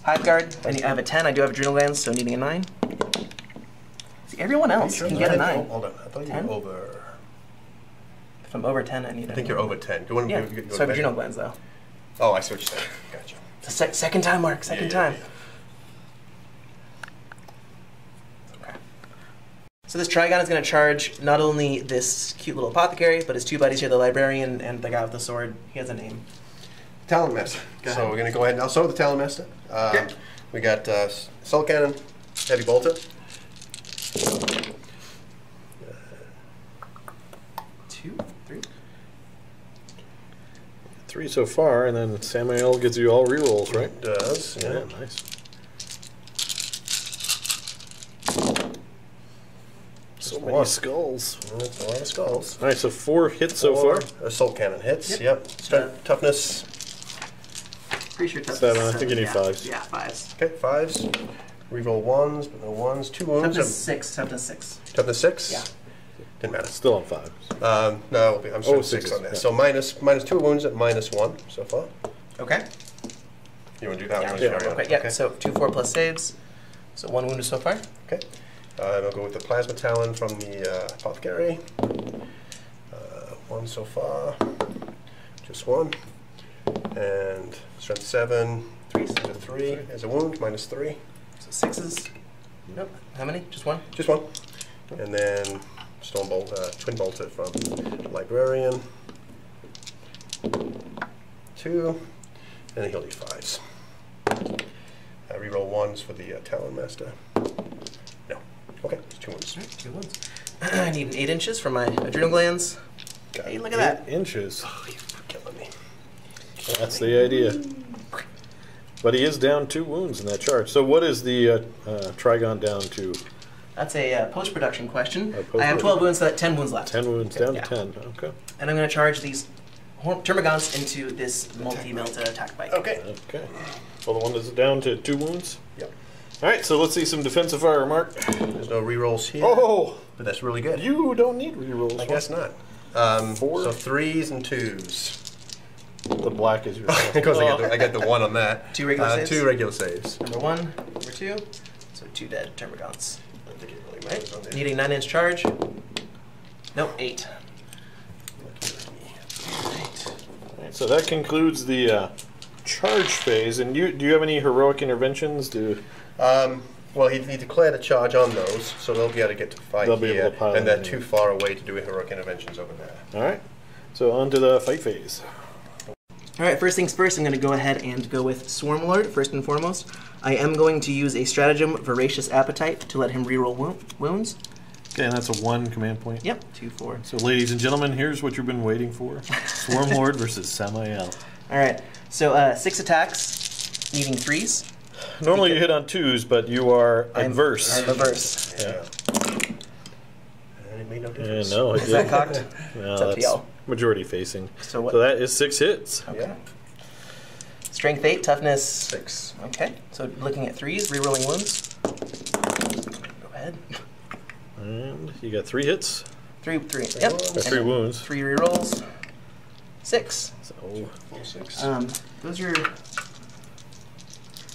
Hive Guard. I have a 10. I do have adrenal glands, so needing a 9. See, everyone else can get a 9. Hold on, I thought you were over. If I'm over 10, I need. I think you're over 10. Do you want to? Yeah. So I have adrenal glands though. Oh, I see what you're saying. Gotcha. It's the second time, Mark. Second time. Okay. So this Trigon is going to charge not only this cute little apothecary, but his 2 buddies here, the librarian and the guy with the sword. He has a name. Talon Master. So we're going to go ahead and I'll start with the Talon Master. We got Soul Cannon, Heavy Bolter. 2, 3. 3 so far, and then Samael gives you all rerolls, right? It does. Yeah, nice. So many skulls. That's a lot of skulls. All right, so 4 hits so far. Assault Cannon hits. Yep. Strength, toughness. Pretty sure toughness. 7. I think you need 5s. Yeah, 5s. Okay, 5s. Reroll 1s, but no 1s. 2 wounds. Toughness 6. Toughness 6. Toughness 6? Yeah. Didn't matter. Still on 5s. No, I'm still 6 6s, on that. yeah. So minus 2 wounds at -1 so far. Okay. You want to do that one? Yeah. Okay. Yeah. So 2 4 plus saves. So 1 wounded so far. Okay. And I'll go with the Plasma Talon from the Apothecary. 1 so far. Just 1. And Strength 7. 3 is a 3. As a wound, -3. So 6s. Nope. How many? Just 1? Just 1. And then Storm Bolt, Twin Bolter from Librarian. 2. And then he'll need 5s. Reroll 1s for the Talon Master. No. Okay, it's 2 wounds. 2 wounds. I need an 8 inches for my adrenal glands. Hey, look at that. 8 inches. Oh, you're killing me. That's the idea. But he is down 2 wounds in that charge. So what is the Trigon down to? That's a post-production question. Post-production. I have 12 wounds, so 10 wounds left. 10 wounds, down Yeah. to 10. Okay. And I'm going to charge these Termagants into this multi-melta attack bite. Okay. Okay. Well, the one that's down to 2 wounds? Yep. All right, so let's see some defensive fire, Mark. There's no rerolls here. Oh! But that's really good. You don't need rerolls. I guess not. 4. So 3s and 2s. The black is your Because I got the 1 on that. 2 regular saves? 2 regular saves. Number 1, number 2. So 2 dead Termagants. I don't think it really matters on there. Needing 9-inch charge. Nope, 8. Alright, so that concludes the charge phase. And do you have any heroic interventions? Well, he declared a charge on those, so they'll be able to get to fight They'll be here, able to pile and they're in, too yeah. far away to do heroic interventions over there. All right. So on to the fight phase. Alright, first things first, I'm going to go ahead and go with Swarm Lord, first and foremost. I am going to use a stratagem, Voracious Appetite, to let him reroll wounds. Okay, and that's a 1 command point. Yep, 2, 4. So ladies and gentlemen, here's what you've been waiting for. Swarm Lord versus Samael. Alright, so 6 attacks, needing 3s. Normally you hit on 2s, but you are adverse. I'm averse. Yeah. And it made no difference. No, it Is that didn't. cocked? No, It's up to that's y'all. majority facing. So what? So that is 6 hits. Okay. Yeah. Strength 8, toughness 6. Okay, so looking at 3s, rerolling wounds. Go ahead. And you got 3 hits. 3. Yep. wounds. Or 3 And wounds. 3 rerolls. 6. So 6. Those are.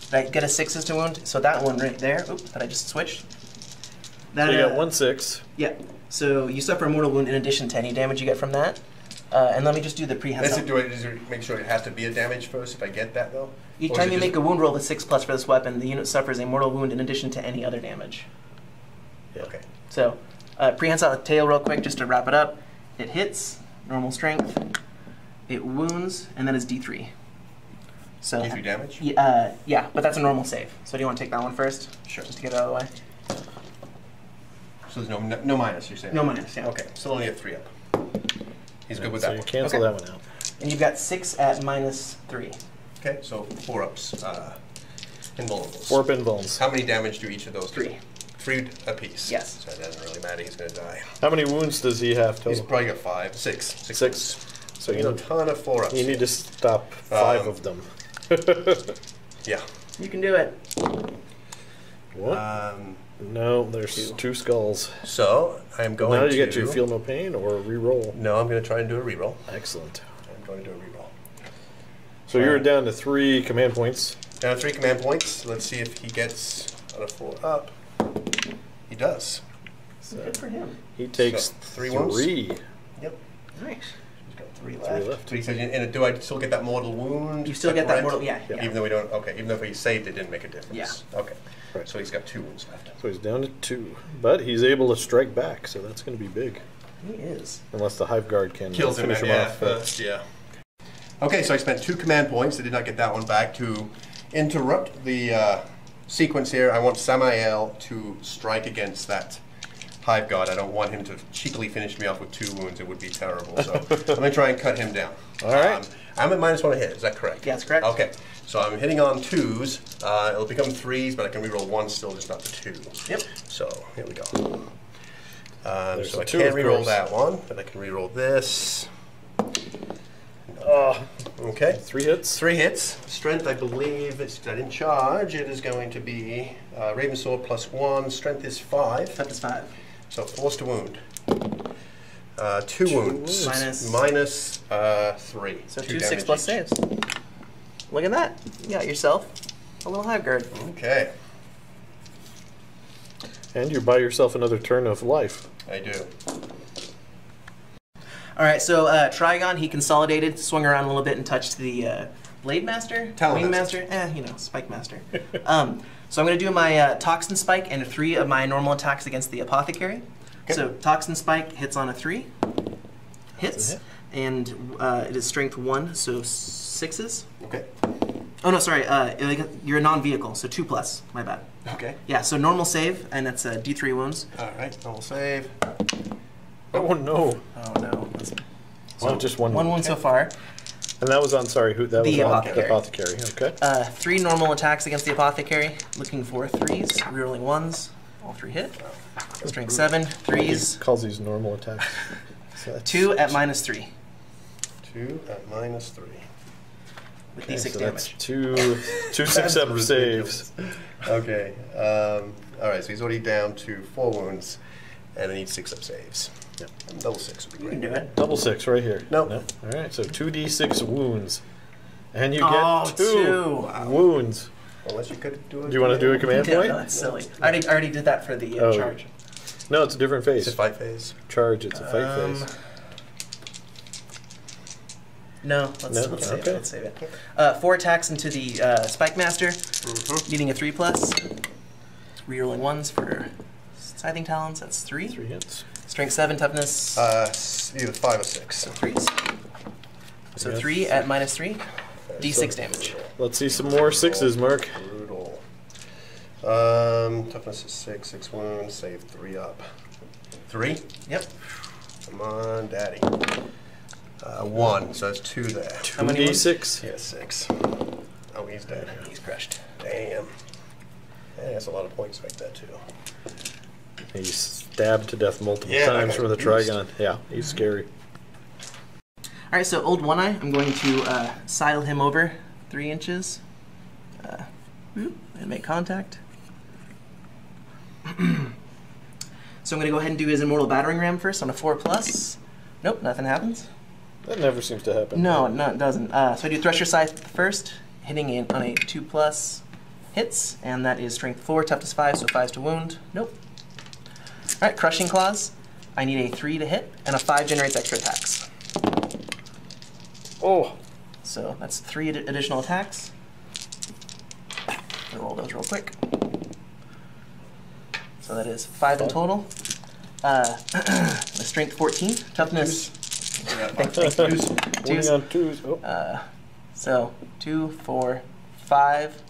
Did I get a 6s to wound? So that one right there. Oop, that I just switched. That, you got 1 6. Yeah. So you suffer a mortal wound in addition to any damage you get from that. And let me just do the prehensile. Does it make sure it has to be a damage first if I get that though? Each Or is time it you just- make a wound roll with 6+ for this weapon, the unit suffers a mortal wound in addition to any other damage. Yeah. Okay. So, prehensile tail real quick just to wrap it up. It hits, normal strength. It wounds, and that is D3. So D3 damage? yeah, but that's a normal save. So do you want to take that one first? Sure. Just to get it out of the way. So there's no minus, you're saying? No minus, yeah. Okay, so only a 3 up. He's good with So that you one. cancel Okay. that one out. And you've got 6 at -3. Okay, so 4-ups. Invulnerables. 4 pinballs. How many damage do each of those do? 3. 3 apiece. Yes. So it doesn't really matter. He's going to die. How many wounds does he have total? He's probably got 5. 6. 6. So you a need, ton of 4-ups. you need to stop 5 of them. Yeah. You can do it. What? No, there's 2 skulls. So I'm going now to... you get to feel no pain or re-roll. No, I'm going to try and do a reroll. Excellent. I'm going to do a reroll. So you're down to 3 command points. Down to 3 command points. Let's see if he gets on a 4-up. He does. So good for him. He takes So, 3 wounds. 3. Yep. Nice. He's got 3 3 left. left. So he says, and do I still get that mortal wound? You still get that correct? mortal, yeah. Even though we don't, okay, even though if he saved it didn't make a difference. Yeah. Okay. Right. So he's got 2 wounds left. So he's down to 2. But he's able to strike back, so that's going to be big. He is. Unless the Hive Guard can Kills him, finish him yeah, off. first, yeah. Okay, so I spent 2 command points. I did not get that one back. To interrupt the sequence here, I want Samael to strike against that Hive Guard. I don't want him to cheekily finish me off with 2 wounds. It would be terrible. So I'm going to try and cut him down. All right. I'm at -1 to hit. Is that correct? Yeah, that's correct. Okay. So I'm hitting on 2s. It'll become 3s, but I can reroll 1 still, just not the 2. Yep. So here we go. There's So I the 2, can't of reroll course. that one, but I can reroll this. Oh, Okay. 3 hits. 3 hits. Strength, I believe, it's I didn't charge. It is going to be Raven Sword +1. Strength is 5. That is 5. So force to wound. 2 wounds. Minus- -3. So 2 2 6 damage plus each. saves. Look at that. You got yourself a little Hive Guard. Okay. And you buy yourself another turn of life. I do. All right, so Trigon, he consolidated, swung around a little bit, and touched the Blade Master, Talon Wing Master. Master, you know, Spike Master. So I'm going to do my Toxin Spike and 3 of my normal attacks against the Apothecary. Okay. So Toxin Spike hits on a 3, hits, hit. and it is Strength 1, so 6s. Okay. Oh no, sorry, you're a non-vehicle, so 2 plus. My bad. Okay. Yeah, so normal save, and that's D3 wounds. All right. I'll save. Oh no. Oh no. So just 1 One wound so far. And that was on, sorry, who that The was on? Apothecary. The Apothecary. Okay. 3 normal attacks against the Apothecary, looking for 3s, rerolling 1s, all 3 hit. Strength 7, 3s, He calls these normal attacks. So that's 2 at -3 2 at -3. with okay, D6 so damage. that's 2 6-up saves. Okay. All right. So he's already down to 4 wounds, and I need 6-up saves. Yep. And double 6 would be You great. can do it. Double 6 right here. Nope. No. All right, so 2d6 wounds. And you Oh, get 2 2. wounds. Unless you could do it. Do you want to do a command Yeah, point? no, that's silly. I already did that for the Oh. charge. No, it's a different phase. It's a fight phase. Charge, it's a fight phase. No, let's No? save Okay. it. Let's save it. 4 attacks into the Spike Master, needing a 3 plus. Rerolling 1s for Scything Talons. That's 3. 3 hits. Strength 7, toughness. Either 5 or 6. 3s. So Yes. 3 at -3. D6 damage. Let's see some more 6s, Mark. Brutal. Toughness is 6. 6 wounds. Save 3 up. 3. Yep. Come on, daddy. 1. So that's 2 there. How many wounds? 2d6. Yeah, 6. Oh, he's dead. He's crushed. Damn. Yeah, that's a lot of points like that too. He's stabbed to death multiple Yeah, times that with a guy's a Trigon. Yeah, he's scary. All right, so Old One Eye, I'm going to sidle him over 3 inches. And make contact. So I'm going to go ahead and do his Immortal Battering Ram first on a 4 plus. Nope, nothing happens. That never seems to happen. No, it doesn't. So I do Thresher Scythe first, hitting in on a 2 plus hits, and that is Strength 4, Toughness 5, so 5s to wound. Nope. All right, Crushing Claws. I need a 3 to hit, and a 5 generates extra attacks. Oh! So that's 3 additional attacks. I'll roll those real quick. So that is 5 in total. Strength 14, Toughness. Thanks. Winning on 2s. Oh. So 2, 4, 5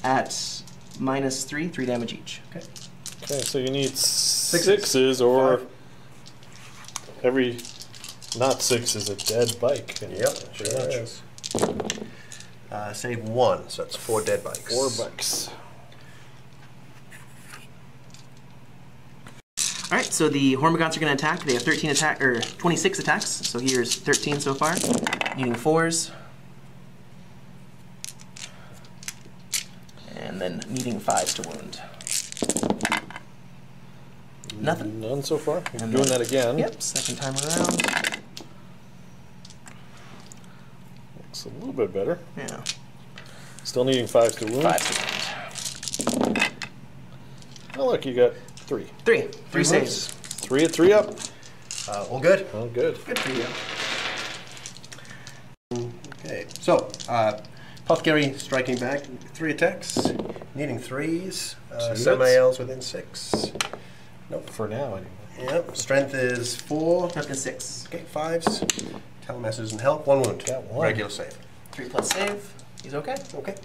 at -3, 3 damage each. Okay. Okay, so you need 6s or every Not 6 is a dead bike. Yep, sure is. Save 1, so that's 4 dead bikes. 4 bikes. All right, so the Hormagaunts are going to attack. They have 26 attacks. So here's 13 so far. Needing 4s. And then needing 5s to wound. Nothing. None so far. You're And doing then- that again. Yep, second time around. Looks a little bit better. Yeah. Still needing 5s to wound. 5 to wound. Oh, look, you got 3. 3 saves. 3 up. All good? Oh, good. Good for you. Okay, so Apothecary striking back, 3 attacks, needing 3s. Samael's within 6. Nope. For now, anyway. Yep. Strength is 4. Up to 6. Okay, 5s. Telemass doesn't help. 1 wound. Got 1. Regular save. 3 plus save. He's okay. Okay.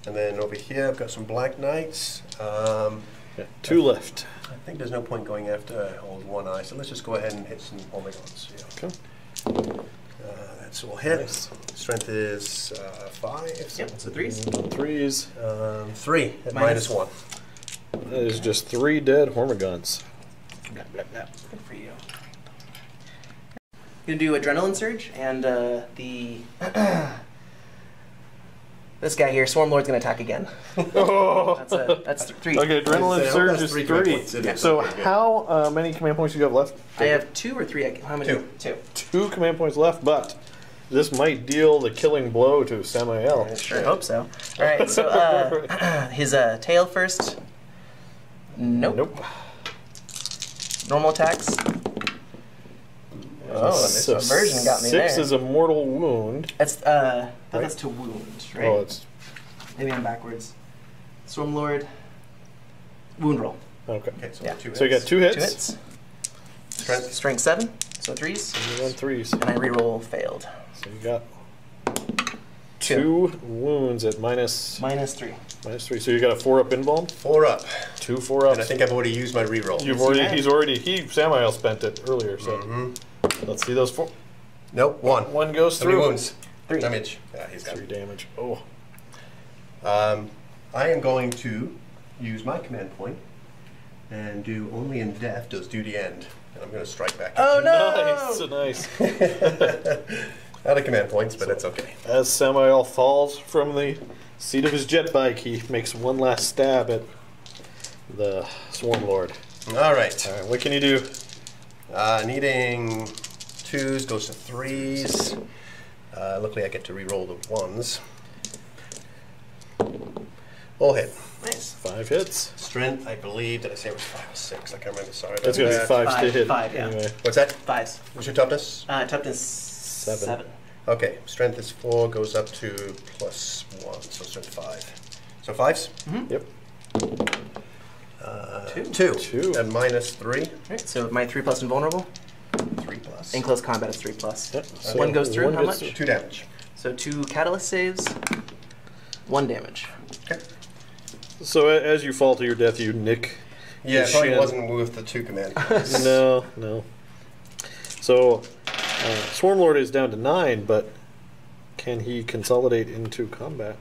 And then over here, I've got some Black Knights. Yeah, 2 left. I think there's no point going after Old One Eye, so let's just go ahead and hit some Omegons. Yeah. Okay. That's all hit. Nice. Strength is 5. Yep, so 3s. 3s. 3 at minus 1. That is just 3 dead Hormagaunts. Good for you. Gonna do Adrenaline Surge, and this guy here, Swarmlord's gonna attack again. Oh. That's 3. Okay, Adrenaline I'd say, Surge that's is 3 3. points. It is. So Okay, good. how many command points do you have left? I have 2 or 3. How many? 2. 2 command points left, but this might deal the killing blow to Samael. I sure hope so. All right, so his tail first. Nope. Normal attacks. Oh, this So version got me 6 there. is a mortal wound. That's that's to wound, right? Oh, it's Maybe I'm backwards. Swarmlord. Wound roll. okay. Okay, so Yeah. 2 hits. So you got 2 hits. 2 hits. Strength. Strength 7, so 3s. You won 3s. And I reroll failed. So you got 2 wounds at minus -3. -3. So you got a 4 up invuln. 4 up. 2 4 ups. And I think I've already used my reroll. You've Yes, you already. Samael spent it earlier. So let's see those 4. Nope, 1. 1 goes How many through. wounds? 3. Damage. Yeah, he's got 3 damage. Oh. I am going to use my command point and do only in death does duty end. And I'm going to strike back. Oh at no! Nice. you. Out of command points, but it's okay. As Samael falls from the seat of his jet bike, he makes one last stab at the Swarmlord. All right. All right, what can you do? Needing 2s goes to 3s. Luckily, I get to re-roll the 1s. All hit. Nice. 5 hits. Strength, I believe, did I say it was 5 or 6? I can't remember. Sorry. about That's going to be that. 5 to Five, hit. 5, yeah. Anyway. What's that? 5s. What's your toughness? Toughness 7. Okay, strength is 4, goes up to +1, so strength 5. So 5s? Yep. 2. 2. And -3. Right, so my 3 plus invulnerable. 3 plus. In close combat is 3 plus. Yep. So 1 goes through, one how gets much? 2 damage. So 2 catalyst saves, 1 damage. Okay. So as you fall to your death, you nick. Yeah, your probably shin. wasn't worth the 2 command points. No. So Swarmlord is down to 9, but can he consolidate into combat?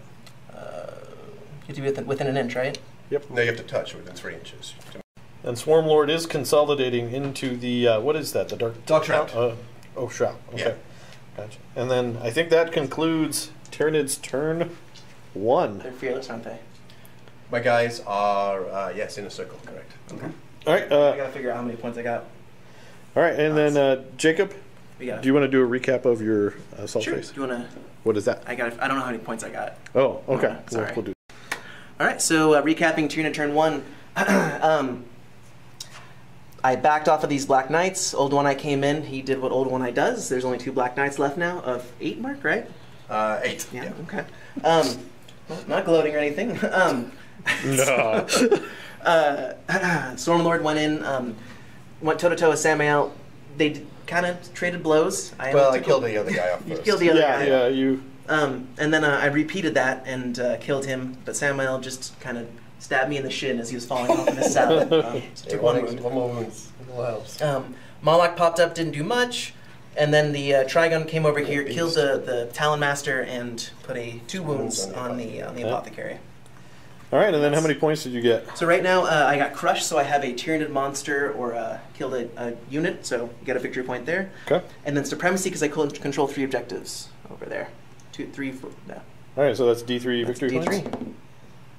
You have to be within an inch, right? Yep. No, you have to touch within 3 inches. And Swarmlord is consolidating into the what is that? The Dark Shroud. Shroud. Okay. Yeah. Gotcha. And then I think that concludes Tyranid's turn 1. They're fearless, aren't they? My guys are, yes, in a circle, correct. Okay. All right. I gotta figure out how many points I got. All right. And then Jacob, We got. do you want to do a recap of your assault Sure. phase? Do you wanna? What is that? I don't know how many points I got. Oh, okay. Sorry. We'll do. All right. So recapping Tyranids turn 1. I backed off of these Black Knights. Old One Eye came in. He did what Old One Eye does. There's only 2 Black Knights left now of 8 mark, right? 8. Yeah. Okay. Well, not gloating or anything. No. Stormlord went in, went toe to toe with Samael. They kind of traded blows. Well, I killed the other guy off You first. killed the other guy. Yeah. You. And then I repeated that and killed him, but Samael just kind of stabbed me in the shin as he was falling off in his saddle. So took 1 wound. 1 more wound. It helps. Moloch popped up, didn't do much, And then the Trigun came over here, killed the Talon Master, and put 2 wounds on the Apothecary. All right, and then how many points did you get? So right now I got crushed, so I have a Tyranid monster or killed a unit, so you get a victory point there. Okay. And then Supremacy because I control 3 objectives over there. 2, 3, 4. No. All right, so that's D3 victory D3. points?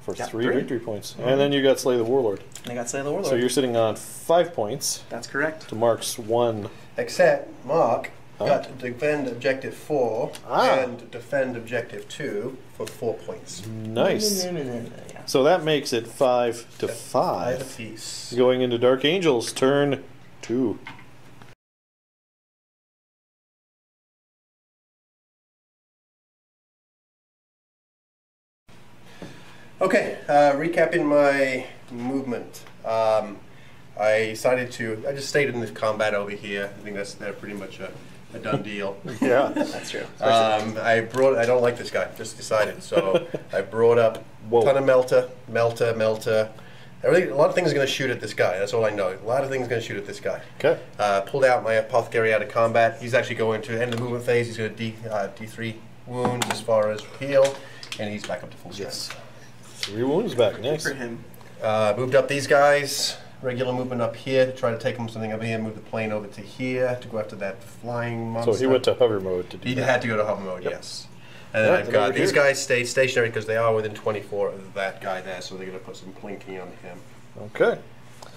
For 3 victory points. And then you got Slay the Warlord. And I got Slay the Warlord. So you're sitting on 5 points. That's correct. To Mark's 1. Except Mark got to defend objective 4 and defend objective 2 for 4 points. Nice. Yeah. So that makes it 5 to 5. 5 apiece. Going into Dark Angels, turn 2. Okay, recapping my movement. I just stayed in this combat over here. I think that's pretty much a done deal. Yeah, that's true. I don't like this guy, just decided. So I brought up a ton of melter. A lot of things are going to shoot at this guy. That's all I know. A lot of things are going to shoot at this guy. Okay. Pulled out my Apothecary out of combat. He's actually going to end the movement phase. He's going to D3 wounds as far as heal, and he's back up to full strength. 3 wounds back. Nice. For him. Moved up these guys. Regular movement up here to try to take him something over here. Move the plane over to here to go after that flying monster. So he went to hover mode to do that. He had to go to hover mode, yes. And then I've got these guys stay stationary because they are within 24 of that guy there, so they're going to put some plinking on him. Okay.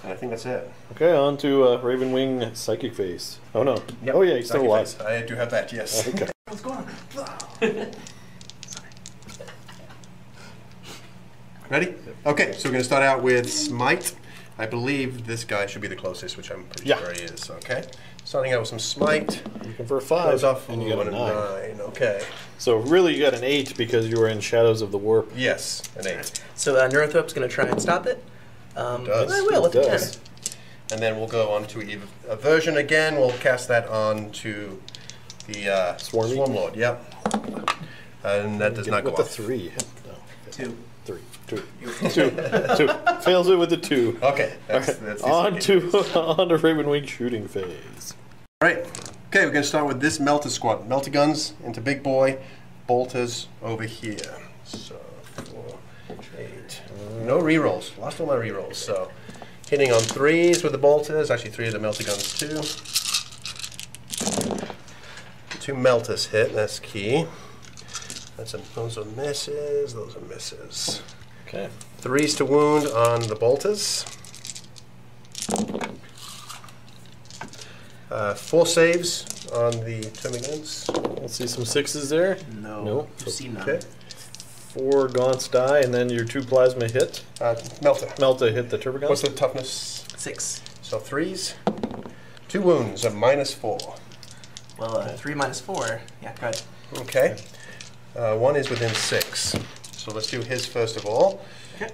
And I think that's it. Okay, on to Raven Wing Psychic Phase. Oh no. Yep. Oh yeah, he's still alive. Phase. I do have that, yes. Okay. What's going on? Ready? Okay, so we're going to start out with Smite. I believe this guy should be the closest, which I'm pretty sure he is. Okay. Starting out with some Smite. Looking for a 5. Goes off and you got a 9. Okay. So really you got an 8 because you were in Shadows of the Warp. Yes, an 8. So Neurothrope's going to try and stop it. Does. I will with the 10. And then we'll go on to Aversion again. We'll cast that on to the Swarm Lord. Yep. And that does not go with off. the 3. No. 2. 3. 2. 2. Fails it with the 2. Okay. That's on to Raven Wing Shooting Phase. All right. Okay, we're going to start with this Melter Squad. Melter Guns into Big Boy. Bolters over here. So, 4, 8. No rerolls. Lost all my rerolls. So, hitting on 3s with the Bolters. Actually, 3 of the Melter Guns too. 2 Melters hit. That's key. Those are misses. Those are misses. Okay. 3s to wound on the Bolters. 4 saves on the Termagants. Let's see some 6s there. No. No. You see none. Okay. 4 Gaunts die, and then your 2 Plasma hit. Melter. Melta hit the Turbogans. What's the toughness? 6. So 3s. 2 wounds, a -4. Well, 3 minus 4. Yeah, good. Okay. 1 is within 6. So let's do his first of all. Okay.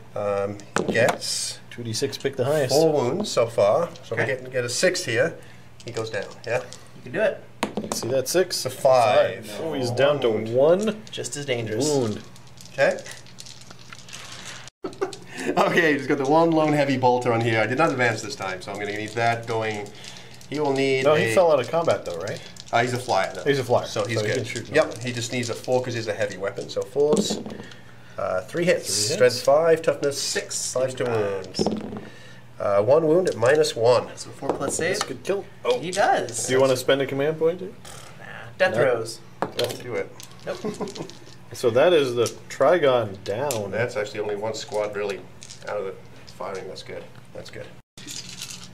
He gets 2d6, pick the highest. 4 wounds so far. So if we get a 6 here, he goes down. Yeah? You can do it. See that 6? It's a 5. Oh, he's down to 1. Just as dangerous. Wound. Okay. Okay, he's got the 1 lone heavy bolter on here. I did not advance this time, so I'm going to need that going. He will need. No, he fell out of combat though, right? He's a flyer now. He's a flyer, so he's he good. can shoot Yep, he just needs a 4 because he's a heavy weapon. So 4s, 3 hits. Strength 5, toughness 6, 5 to wound. 1 wound at -1. So 4 plus save. This could kill. Oh, He does. do you want to spend a command point? Nah. Death throws. Don't do it. Nope. So that is the Trigon down. That's actually only 1 squad really out of the firing. That's good. That's good.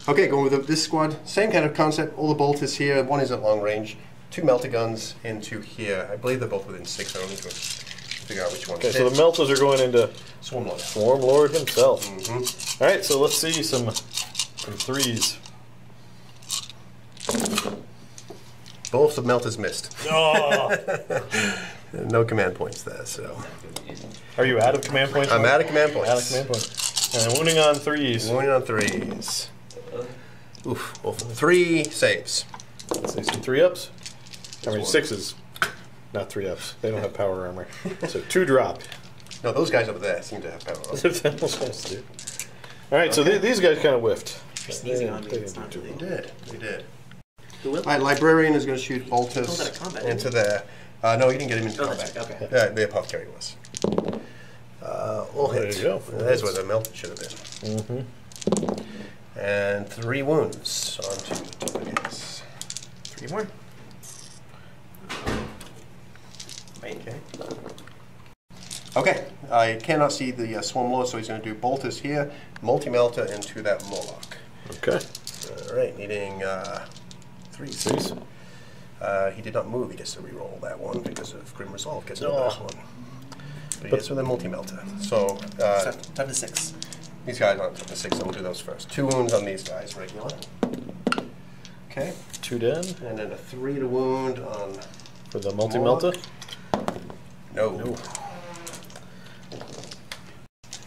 Okay, going with this squad. Same kind of concept. All the bolters here. 1 is at long range. 2 melter guns into here. I believe they're both within 6. I don't need to figure out which one. Okay, so the melters are going into Swarm Lord. Swarm Lord himself. Mm-hmm. All right, so let's see some 3s. Both the melters missed. Oh. No command points there, so. Are you out of command points? I'm out of command points. Out of command points. And wounding on 3s. Wounding on 3s. Oof. Well, 3 saves. Let's see some 3-ups. I mean 6s. Not 3-ups. They don't have power armor. So 2 drop. No, those guys over there seem to have power. All right, so these guys kind of whiffed. You're sneezing on me. It's not really. They did. Who will? My librarian is going to shoot Boltus out of combat, into there. No, you didn't get him into combat. That's right. Okay. Yeah, the apothecary was. All hit. There you go. There's where the melt should have been. And 3 wounds onto the Tyranids. 3 more. Wait. Okay, I cannot see the Swarm Lord, so he's going to do Boltus here, Multi-Melter into that Morlock. Okay. Alright, needing 3s. He did not move, he gets to reroll that one because of Grim Resolve, gets another one. But he gets with a Multi-Melter. So, Time to 6. these guys aren't up to 6, so we'll do those first. 2 wounds on these guys, regular. Okay. 2 down. And then a 3 to wound on... For the multi-melter? No.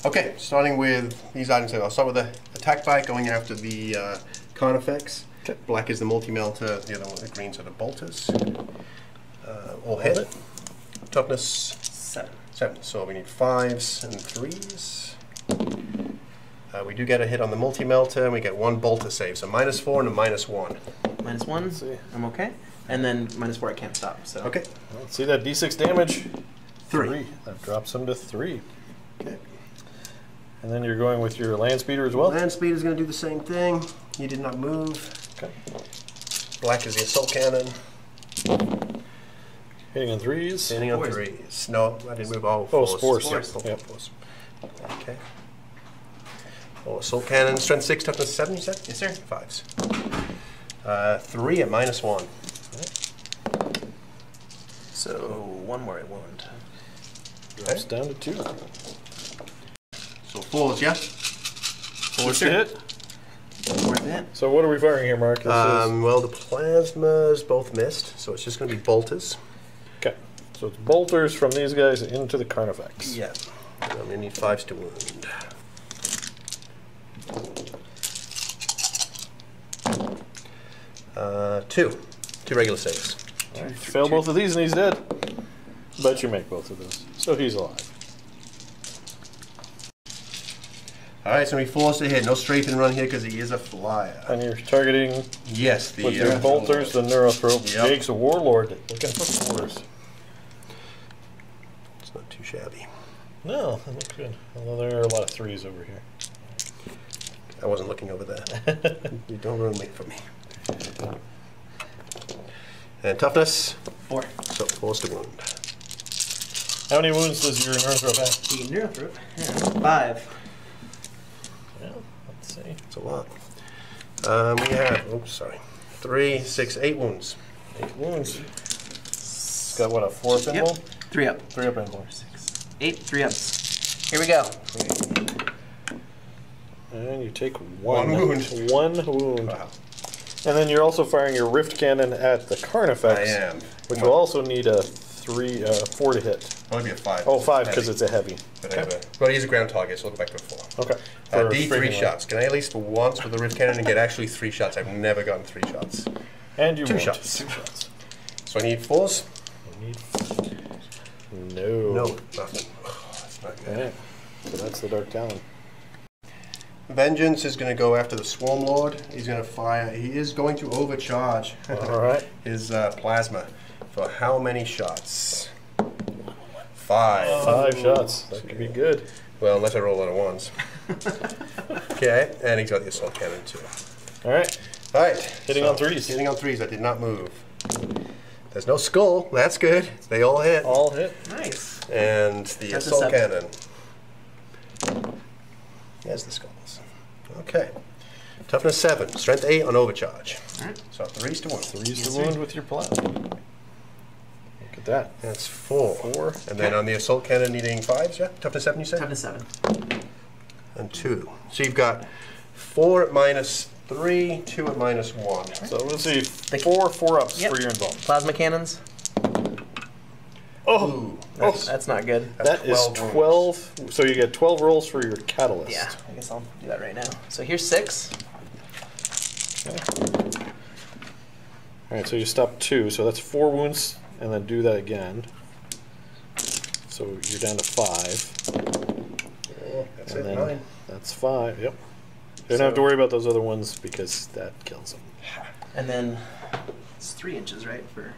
Okay, starting with these items. I'll start with the attack bite, going after the Carnifex. Okay. Black is the multi-melter, the other one, the greens are the bolters. All hit. Toughness 7. So we need 5s and 3s. We do get a hit on the multi-melter, and we get 1 bolter save. So -4 and a -1. -1. See. I'm okay. And then -4, I can't stop. So Okay. Let's see that D6 damage. 3. That drops him to 3. Okay. And then you're going with your land speeder as well? Land speed is going to do the same thing. He did not move. Okay. Black is the assault cannon. Hitting on 3s. Hitting on 3s. No, I didn't move all 4s. Oh, 4s. Yep. 4s. Okay. Oh, assault cannon, strength 6, toughness 7, you said? Yes, sir. 5s. 3 at -1. So 1 more wound. Drops down to 2. So 4s, yeah? 4's to hit. 4 to hit. So what are we firing here, Mark? This is... Well, the plasmas both missed, so it's just going to be bolters. Okay. So it's bolters from these guys into the Carnifex. Yeah. I'm going to need 5s to wound. Two regular saves. Right. Fail both of these and he's dead. But you make both of those. So he's alive. Alright, so we forced to hit. No strafe and run here because he is a flyer. And you're targeting Yes, the with your bolters, the Neurothrope. Yep. Jake's a warlord. Looking for 4s. It's not too shabby. No, that looks good. Although there are a lot of 3s over here. I wasn't looking over there. You don't ruin it for me. And toughness? 4. So 4's to wound. How many wounds does your Neurothrope have? The Neurothrope. 5. Yeah, let's see. It's a lot. We have, oops, sorry. 3, 6, 8 wounds. 8 wounds. It's got what, a 4 up invul? 3 up. 3 up invul. 6, 8, 3 ups. Here we go. And you take 1 wound. 1 wound. Wow. And then you're also firing your Rift Cannon at the Carnifex. I am. Which will also need a 4 to hit. It'll be a 5. Oh, 5 because it's a heavy. But he's a ground target, so I'll go back to a 4. Okay. D3 shots. Can I at least once with the Rift Cannon and get actually 3 shots? I've never gotten 3 shots. And you 2 won't. shots. 2 shots. So I need 4s? You need... No. Nothing. Oh, that's not good. Okay. So that's the Dark Talon. Vengeance is going to go after the Swarm Lord. He's going to fire. He is going to overcharge his plasma. For how many shots? 5. 5 shots. That could be good. Well, unless I roll out of 1s. Okay, and he's got the assault cannon too. Alright. Alright. Hitting on 3s. Hitting on 3s. I did not move. There's no skull. That's good. They all hit. All hit. Nice. And the That's assault cannon. There's the skulls. Okay. Toughness 7. Strength 8 on overcharge. Alright. So 3s to wound. 3s to wound with your plasma. Look at that. That's 4. 4. And then on the assault cannon needing 5s, yeah? Toughness 7, you said? Toughness 7. And 2. So you've got 4 at -3, 2 at -1. So let's see. 4 4-ups for your involved. Plasma cannons. Oh! That's not good. That is 12. So you get 12 rolls for your catalyst. Yeah, I guess I'll do that right now. So here's 6. Okay. Alright, so you stop 2, so that's 4 wounds, and then do that again. So you're down to 5. That's And it, then 9. that's 5, yep. You don't have to worry about those other ones because that kills them. And then it's 3 inches, right? For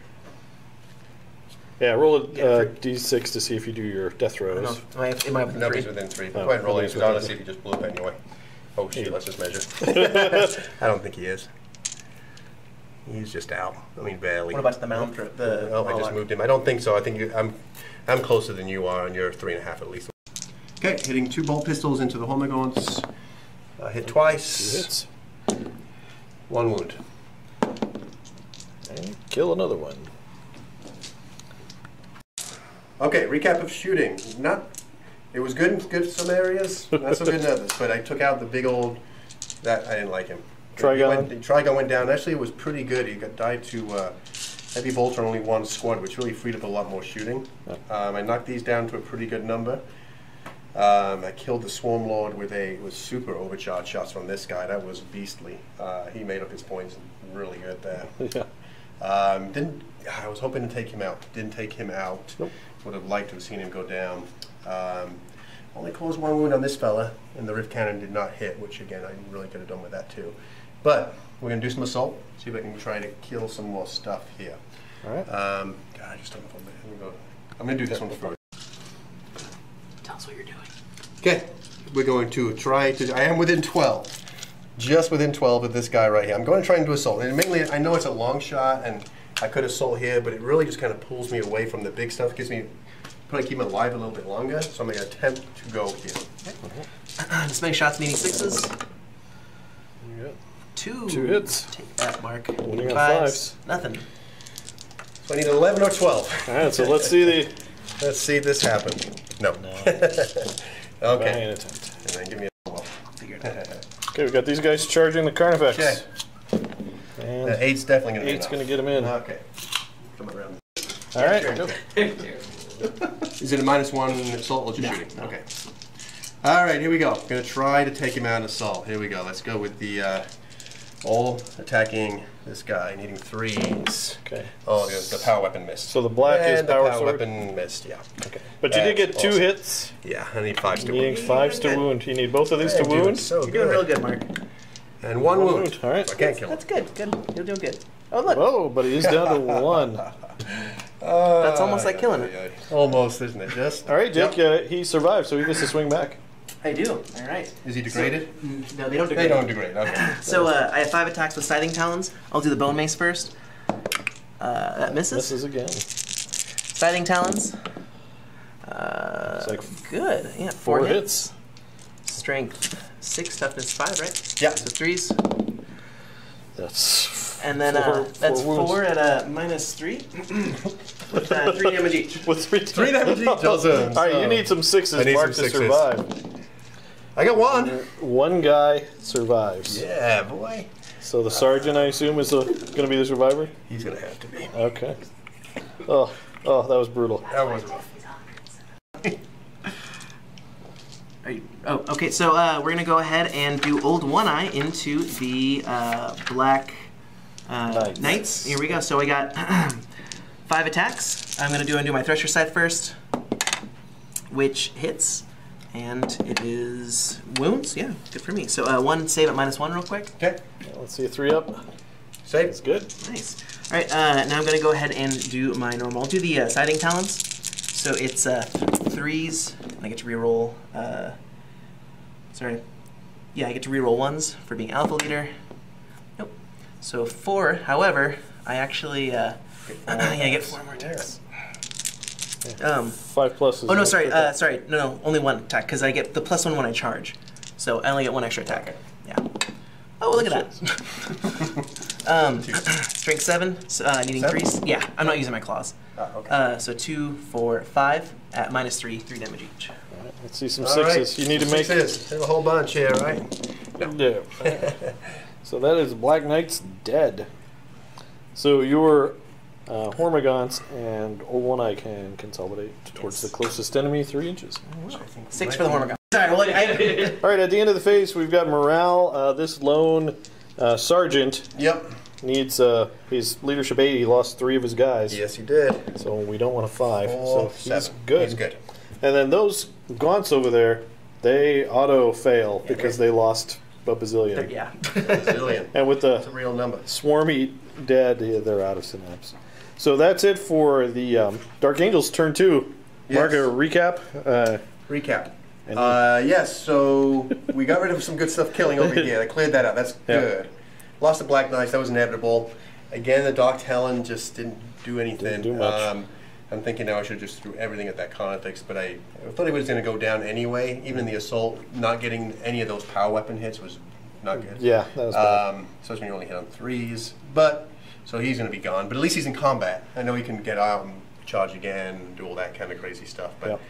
yeah, roll a d6 to see if you do your death throws. Am I within Nobody's 3? within 3. Go ahead and roll it. I want to see if he just blew up anyway. Oh shit, let's just measure. I don't think he is. He's just out. I mean, barely. What about the mount? Oh, I just moved him. I don't think so. I think I'm closer than you are, and you're 3.5 at least. Okay, hitting 2 bolt pistols into the Hormagaunts. Hit twice. 2 hits. 1 wound. And kill another one. Okay, recap of shooting. It was good in some areas, not so good in others. But I took out the big old. That I didn't like him. Trigon. Trigon went died Actually, it was pretty good. He died to heavy bolter, only 1 squad, which really freed up a lot more shooting. I knocked these down to a pretty good number. I killed the Swarm Lord with super overcharged shots from this guy. That was beastly. He made up his points really good there. Yeah. I was hoping to take him out. Didn't take him out. Nope. Would have liked to have seen him go down. Only caused 1 wound on this fella, and the Rift Cannon did not hit, which again, I really could have done with that too. But we're going to do some assault, see if I can try to kill some more stuff here. All right. God, I just don't know if I'm going to do this one first. Tell us what you're doing. Okay, we're going to try to. I am within 12. Just within 12 of this guy right here. I'm going to try and do assault. And mainly, I know it's a long shot, and I could assault here, but it really just kind of pulls me away from the big stuff. Gives me. Probably keep him alive a little bit longer, so I'm going to attempt to go here. Okay. Display shots needing 6s. Yeah. 2 hits. Take that, Mark. Winning on 5s. Nothing. So I need an 11 or 12. All right, so let's see Let's see this happen. No. Okay. Attempt. And then give me a 12. Figure it out. Okay, we got these guys charging the Carnifex. Okay. And 8's definitely going to be 8's going to get him in. Okay. Come around. All right. Sure. Go. Is it a -1 assault or just shooting? No. Okay. All right, here we go. Going to try to take him out in assault. Here we go. Let's go with the all attacking this guy, needing 3s. Okay. Oh, the power weapon missed. So the black is and the power power sword. weapon missed. Yeah. Okay. But you did get 2 awesome. hits. Yeah, I need 5s to Needing wound. 5s to wound. You need both of these to Doing wound. so You're doing real good, Mark. And 1 wound. All right. I can't kill him. That's good. Good. You're doing good. Oh, look. Whoa, but he is down to 1. That's almost like killing it. Almost, isn't it? Just. All right, Jake. He survived, so he gets to swing back. I do. All right. Is he degraded? No, they don't degrade. They don't degrade. Okay. So I have 5 attacks with Scything Talons. I'll do the Bone Mace first. That misses. Misses again. Scything Talons. It's like Good. Yeah, 4 hits. Strength 6, toughness 5, right? Yeah. So 3s. That's And then that's 4 at a -3. With 3 damage each. with 3 damage each. Awesome. All right, you need some 6s, I need Mark, some to 6s. survive. I got 1. 1 guy survives. Yeah, boy. So the sergeant, I assume, is going to be the survivor? He's going to have to be. Okay. Oh, that was brutal. That was rough. Oh, okay. So we're gonna go ahead and do Old One Eye into the Black Knights. Here we go. So I got 5 attacks. I'm gonna undo my Thresher Scythe first, which hits, and it is wounds. Yeah, good for me. So 1 save at -1 real quick. Okay. Let's see a 3 up. Save. That's good. Nice. All right. Now I'm gonna go ahead and do my normal. I'll do the Scything Talons. So it's 3s. And I get to reroll. Sorry. Yeah, I get to reroll 1s for being Alpha Leader. Nope. So 4. However, I actually I get 4 more attacks. 5 plus is Oh no, sorry. Sorry. No, only 1 attack because I get the +1 when I charge. So I only get 1 extra attack. Okay. Yeah. Oh, look at that. Strength 7, needing 3s. Yeah, I'm not using my claws. Okay. So 2, 4, 5 at -3, 3 damage each. All right, let's see some All 6s. right. You need to make 6s. There's a whole bunch here, right? No. So that is Black Knight's dead. So your Hormagaunts and Old One Eye can consolidate towards the closest enemy 3 inches. 6 for the Hormagaun. Sorry, well, All right, at the end of the phase, we've got morale. This lone sergeant Yep. needs his leadership 8. He lost 3 of his guys. Yes, you did. So we don't want a 5. 4, So he's 7. good. He's good. And then those gaunts over there, they auto fail because they lost a bazillion. Yeah. Bazillion. And with the That's a real number. Swarmy dead, yeah, they're out of synapse. So that's it for the Dark Angels turn 2. Mark, a recap? Recap. Yes, so we got rid of some good stuff killing over here. I cleared that up. That's good. Lost the Black Knights. That was inevitable. Again, the Dark Talon just didn't do anything. Didn't do much. I'm thinking now I should have just threw everything at that Carnifex, but I thought he was going to go down anyway. Even in the assault, not getting any of those power weapon hits was not good. Yeah, that was bad. Especially when you only hit on 3s. But, so he's going to be gone. But at least he's in combat. I know he can get out and charge again and do all that kind of crazy stuff. But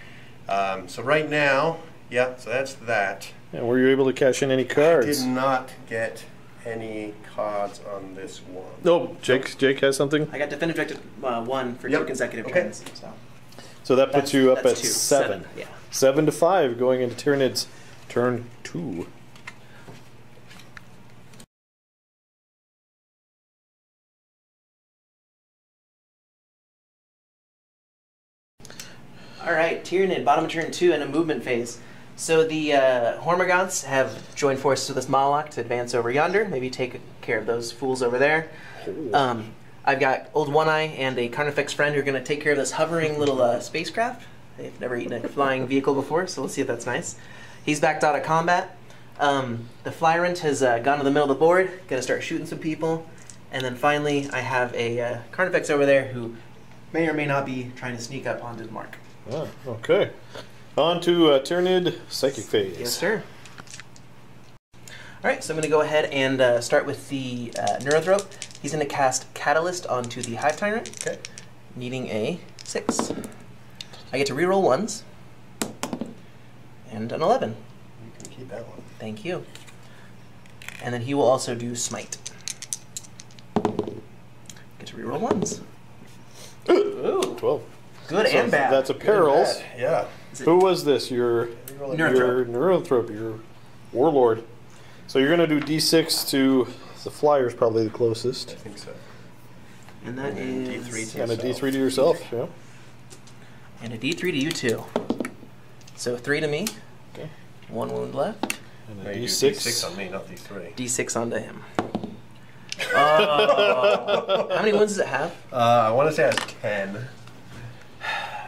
so right now, yeah, so that's that. And were you able to cash in any cards? I did not get any cards on this one. Oh, Jake has something? I got definitive objective 1 for 2 consecutive turns. So that puts you up at 7. 7, yeah. 7 to 5 going into Tyranids turn 2. Alright, Tyranid, bottom of turn 2 in a movement phase. So the Hormagaunts have joined forces with this Moloch to advance over yonder, maybe take care of those fools over there. I've got Old One Eye and a Carnifex friend who are going to take care of this hovering little spacecraft. They've never eaten a flying vehicle before, so we'll see if that's nice. He's backed out of combat. The Flyrant has gone to the middle of the board, going to start shooting some people. And then finally, I have a Carnifex over there who may or may not be trying to sneak up onto the mark. Oh, okay. On to Tyranid Psychic Phase. Yes, sir. Alright, so I'm going to go ahead and start with the Neurothrope. He's going to cast Catalyst onto the Hive Tyrant, needing a 6. I get to reroll 1s, and an 11. You can keep that one. Thank you. And then he will also do Smite. Get to reroll 1s. Ooh. 12. Good So and bad. That's a Perils. Yeah. Who was this? Your Neurothrope. your Warlord. So you're going to do D6 to the Flyers, probably the closest. I think so. And that is... D3 to And a D3 to yourself, yeah. And a D3 to you too. So 3 to me. Okay. 1 wound left. And No, a you do D6. D6 on me, not D3. D6 onto him. Oh. How many wounds does it have? I want to say it has 10.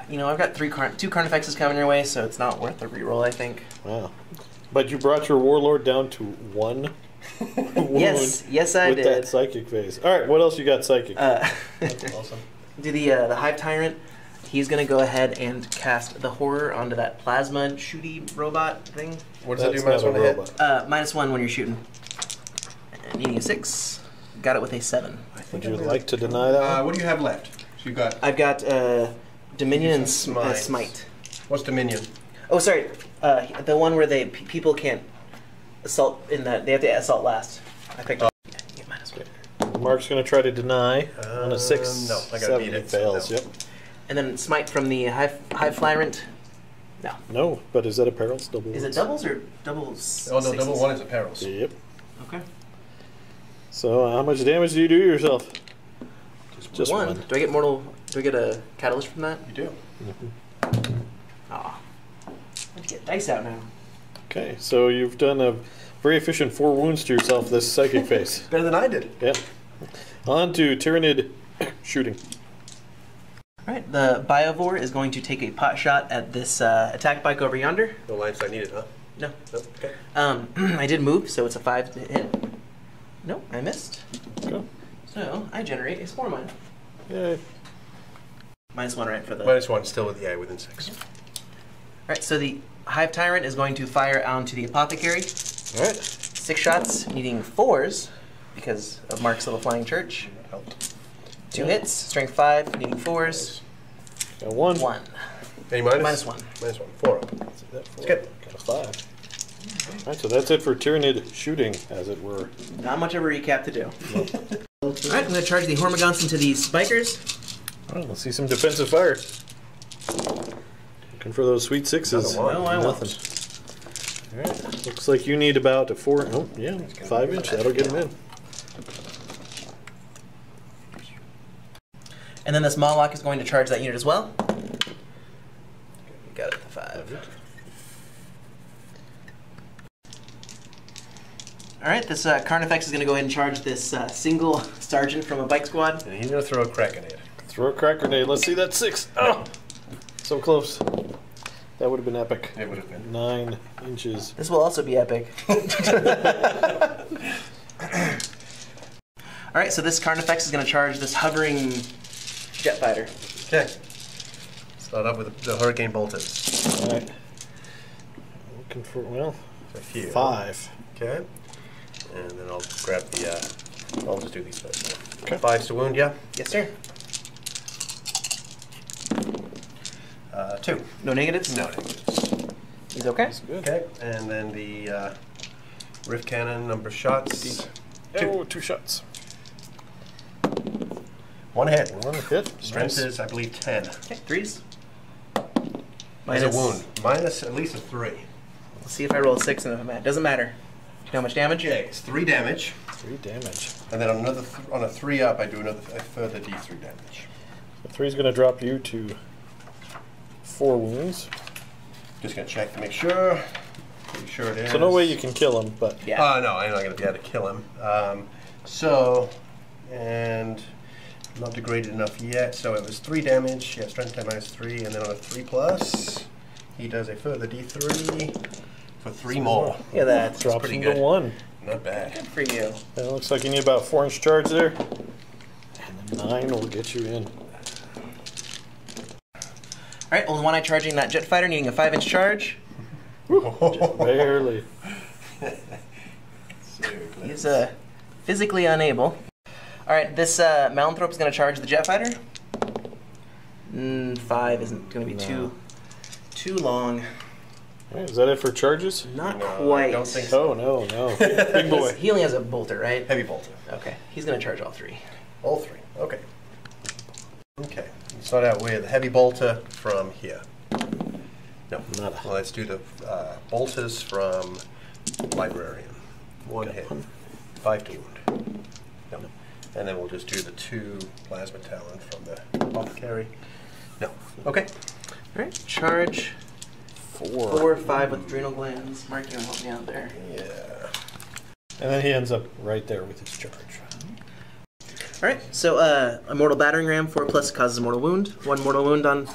You know, I've got 2 Carnifexes coming your way, so it's not worth the reroll, I think. Wow. But you brought your Warlord down to 1 wound. Yes, I with did. That Psychic Phase. All right, what else you got Psychic? That's awesome. Do the Hive Tyrant. He's going to go ahead and cast the Horror onto that plasma shooty robot thing. What does that do? Minus 1 to hit? -1 when you're shooting. And needing a 6. Got it with a 7. Would you like to deny that one? What do you have left? So you've got... I've got Dominion and Smite. What's Dominion? Oh, sorry. The one where people can't assault in that. They have to assault last. I picked up. Yeah, you get -1. Mark's going to try to deny on a 6. No, I got to beat it. Fails, so no. yep. And then Smite from the Hive Flyrant. No. No, but is that a Perils? Double Is it doubles or doubles? Oh, no, sixes? double 1 is a Perils. Yep. Okay. So how much damage do you do yourself? Just 1. one. Do I get mortal? Do I get a catalyst from that? You do. Aw. Let's get dice out now. Okay, so you've done a very efficient 4 wounds to yourself this Psychic Phase. Better than I did. Yep. On to Tyranid shooting. Alright, the Biovore is going to take a pot shot at this attack bike over yonder. No lines I needed, huh? No. Nope. Okay. I did move, so it's a 5 to hit. Nope, I missed. Go. So I generate a Spore Mine. Yay. -1, right, for the... -1 still within 6. Alright, so the Hive Tyrant is going to fire onto the Apothecary. Alright. 6 shots, needing 4s, because of Mark's little flying church. That helped. 2 hits, strength 5, needing 4s. Got 1. 1. Any minus? -1. -1. 4 up. That's good. Got a 5. Alright, so that's it for Tyranid shooting, as it were. Not much of a recap to do. Alright, I'm going to charge the Hormagaunts into these spikers. Alright, let's see some defensive fire. Looking for those sweet 6s. Another one. No, I won't. Alright, looks like you need about a 4, oh yeah, 5 inch, that'll get him in. And then this Moloch is going to charge that unit as well. Got it at the 5. All right, this Carnifex is going to go ahead and charge this single sergeant from a bike squad. And he's going to throw a crack grenade. Throw a crack grenade. Let's see that 6. Oh, so close. That would have been epic. It would have been. 9 inches. This will also be epic. All right, so this Carnifex is going to charge this hovering jet fighter. Okay. Start up with the Hurricane Bolters. All right. Looking for, well, a few. 5. Okay. And then I'll grab the, I'll just do these first. Okay. 5s to wound, yeah? Yes, sir. 2. No negatives? No negatives. He's okay? That's good. Okay, and then the Rift Cannon, number of shots. 2. Oh, 2 shots. 1 hit. 1 hit. Strength Nice. is, I believe, 10. Okay, 3s. Minus a wound. Minus at least a 3. Let's see if I roll a 6 and if I'm at. Doesn't matter. You know how much damage? Okay, it's 3 damage. 3 damage. And then on another on a 3 up, I do a further D3 damage. So 3 is going to drop you to 4 wounds. Just gonna check to make sure. Pretty sure it is. So no way you can kill him, but Yeah. No, I'm not gonna be able to kill him. And not degraded enough yet. So it was 3 damage. Yeah, strength 10 minus 3, and then on a 3+, he does a further D3 for 3 more. Yeah, that. drops pretty him good. to 1. Not bad. Good for you. And it looks like you need about 4-inch charge there. And the 9 will get you in. All right, old one-eye charging that jet fighter, needing a 5-inch charge. Just barely. He's physically unable. All right, this Malanthrop is going to charge the jet fighter. 5 isn't going to be too long. Right, is that it for charges? Not No, quite. I don't think so. Oh, no. Big boy. He only has a bolter, right? Heavy bolter. Okay, he's going to charge all 3. All 3. Okay. Okay. Start out with heavy bolter from here. No. Nada. Well, let's do the bolters from librarian. 1 hit. 5 to wound. No. And then we'll just do the 2 plasma talon from the apothecary. No. Okay. All right, charge 4 or 5 with adrenal glands. Mark, you want to help me out there? Yeah. And then he ends up right there with his charge. All right, so a mortal battering ram, 4+ causes a mortal wound. 1 mortal wound on.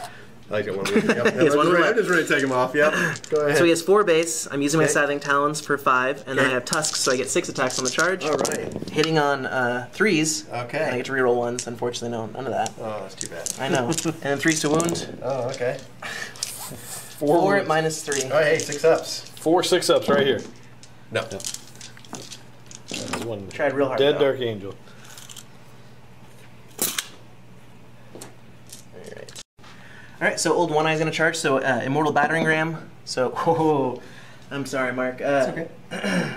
I got 1 wound. Yep. He has 1 wound I'm left. just ready to take him off. Yep. Go ahead. So he has 4 base. I'm using my Okay. Scything Talons for 5, and then I Okay. have Tusks, so I get 6 attacks on the charge. All right. Hitting on 3s. Okay. And I get to reroll 1s. Unfortunately, none of that. Oh, that's too bad. I know. And then 3s to wound. Oh, okay. 4 at minus 3. Oh, hey, 6 ups. 4 6-ups right here. No. That's one Tried real hard. dead though. Dark Angel. All right, so old one eye's gonna charge. So immortal battering ram. So I'm sorry, Mark. It's okay.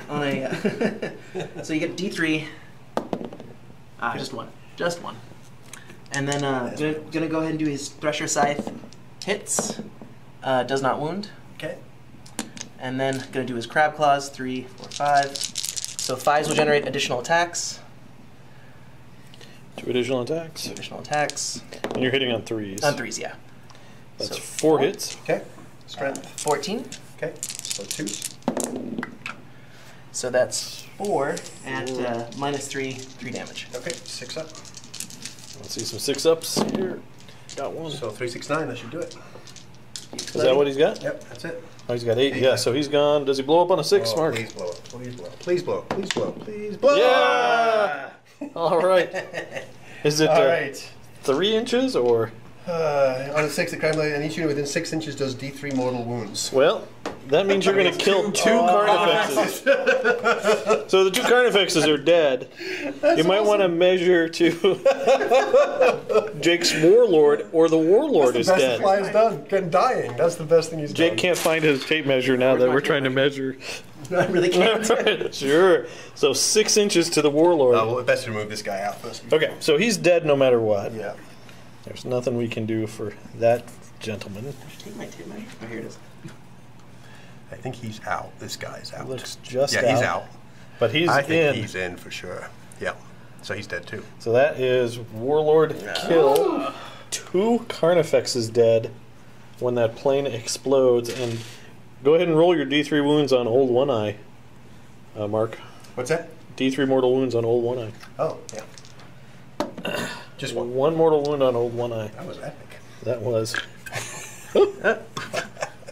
On a so you get D3. Just one, and then gonna go ahead and do his Thresher Scythe. Hits, does not wound. Okay. And then gonna do his Crab Claws. 3, 4, 5. So 5s will generate additional attacks. 2 additional attacks. 2 additional attacks. And you're hitting on 3s. On 3s, yeah. That's So 4 hits. Okay. Strength. 14. Okay. So 2. So that's 4 at minus 3 damage. Okay. 6 up. Let's see some 6-ups here. Got 1. So 3, 6, 9. That should do it. Is that what he's got? Yep. That's it. Oh, he's got 8. 8, Yeah, yeah. so he's gone. Does he blow up on a 6, Oh, Mark? please blow up. Please blow up. Please blow. Please blow. Please blow. Yeah! All right. Is it All right. 3 inches or? On a 6, the crime and each unit within 6 inches does D3 mortal wounds. Well, that means you're going to kill 2 Carnifexes. So the 2 Carnifexes are dead. You might want to measure to Jake's Warlord, or the Warlord is That's the dead. best fly's done. Dying. That's the best thing he's Jake done. can't find his tape measure now that we're trying to measure. I really can't. Sure. So 6 inches to the Warlord. Well, best to remove this guy out first. Okay, so he's dead no matter what. Yeah. There's nothing we can do for that gentleman. Take my tape measure. Oh, here it is. I think he's out. This guy's out. Looks just yeah, he's out. But he's I think in. he's in for sure. Yeah. So he's dead too. So that is Warlord kill. 2 Carnifexes dead when that plane explodes. And go ahead and roll your D3 wounds on Old One Eye, Mark. What's that? D3 mortal wounds on old one eye. Oh, yeah. Just one. One mortal wound on old one eye. That was epic. That was.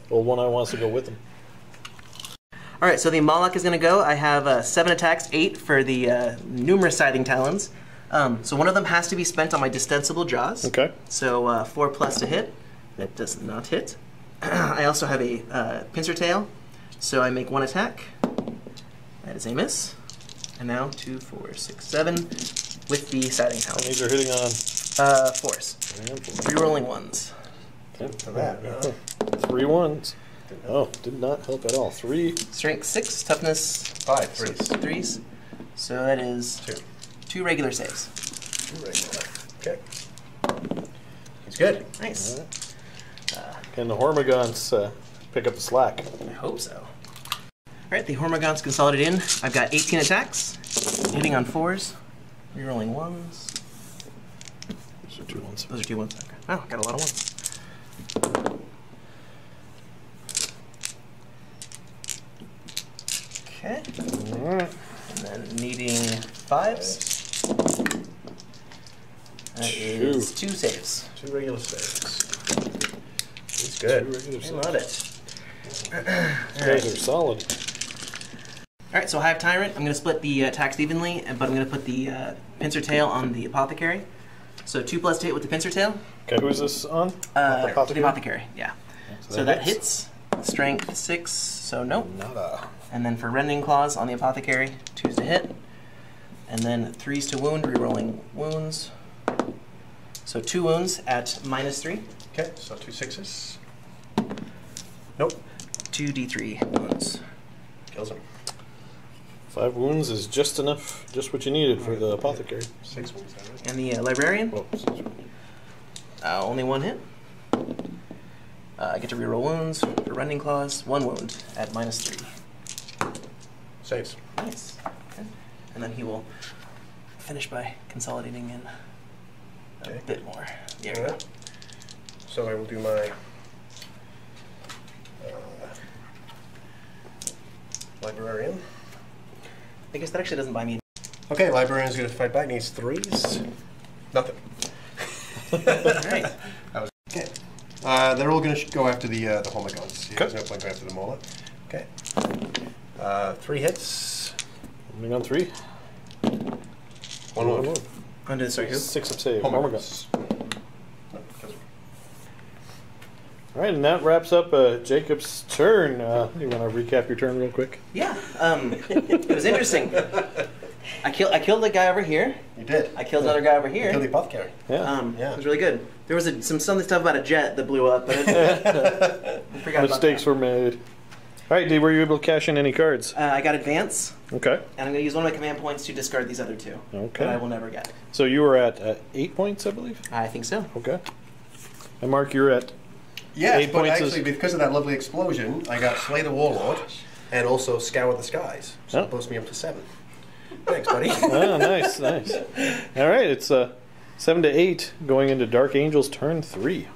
Old one eye wants to go with him. All right, so the Moloch is going to go. I have 7 attacks, 8 for the numerous Scything Talons. So one of them has to be spent on my Distensible Jaws. Okay. So 4+ to hit. That does not hit. I also have a Pincer Tail. So I make 1 attack. That is a miss. And now 2, 4, 6, 7 with the Scything Talons. And these are hitting on 4s. 3 rolling 1s. Okay. 3 1s. Oh, did not help at all. 3. Strength 6, toughness 5 threes. 3s. So that is 2 regular saves. 2 regular. Okay. He's good. Nice. Can the Hormagaunts pick up the slack? I hope so. Alright, the Hormagaunts consolidated in. I've got 18 attacks, hitting on 4s, rerolling 1s. Those are 2 1s. Those are 2 1s. Okay. Oh, got a lot of 1s. Okay. Alright. And then needing 5s. That is 2 saves. 2 regular saves. He's good. I love it. These guys are solid. Alright, so Hive Tyrant, I'm going to split the attacks evenly, but I'm going to put the Pincer Tail on the Apothecary. So 2+ to hit with the Pincer Tail. Okay, who is this on? The Apothecary, yeah. So that hits. hits. Strength 6, so nope. Nada. And then for Rending Claws on the Apothecary, 2s to hit. And then 3s to wound, rerolling wounds. So 2 wounds at -3. Okay, so 2 6s. Nope. 2 D3 wounds. Kills him. 5 wounds is just enough, just what you needed for the Apothecary. 6 wounds, right? And the Librarian, Oh, only 1 hit. I get to reroll wounds for Rending Claws, 1 wound at -3. Saves. Nice. Okay. And then he will finish by consolidating in a bit more. There we go. So I will do my Librarian. I guess that actually doesn't buy me. Okay, Librarian's going to fight back. Needs 3s. Nothing. Alright. Okay. They're all going to go after the Hormagaunts. There's no point going after the Moloch. Okay. 3 hits. Only on 3. 1 wound. Under, sorry, who? 6 of save. Hormagaunts. All right, and that wraps up Jacob's turn. You want to recap your turn real quick? Yeah. It was interesting. I killed the guy over here. You did. I killed another guy over here. You killed the Apothecary. Yeah. It was really good. There was some stuff about a jet that blew up, but I forgot about Mistakes that. were made. All right, Dee, were you able to cash in any cards? I got Advance, Okay. and I'm going to use one of my command points to discard these other 2 Okay. that I will never get. So you were at 8 points, I believe? I think so. Okay. And Mark, you're at... Yes, 8 but points actually, because of that lovely explosion, I got Slay the Warlord and also Scour the Skies. So it boosts me up to 7. Thanks, buddy. Oh, nice, nice. All right, it's 7 to 8 going into Dark Angel's turn 3.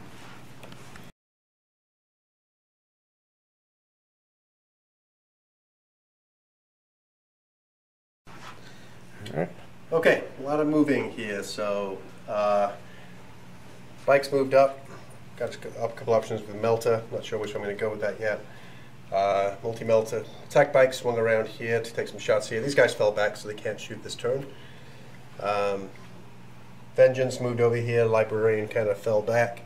All right. Okay, a lot of moving here. So, Bike's moved up. Got a couple options with Melter. Not sure which one I'm going to go with that yet. Multi-Melter. Attack Bike swung around here to take some shots here. These guys fell back, so they can't shoot this turn. Vengeance moved over here. Librarian kind of fell back.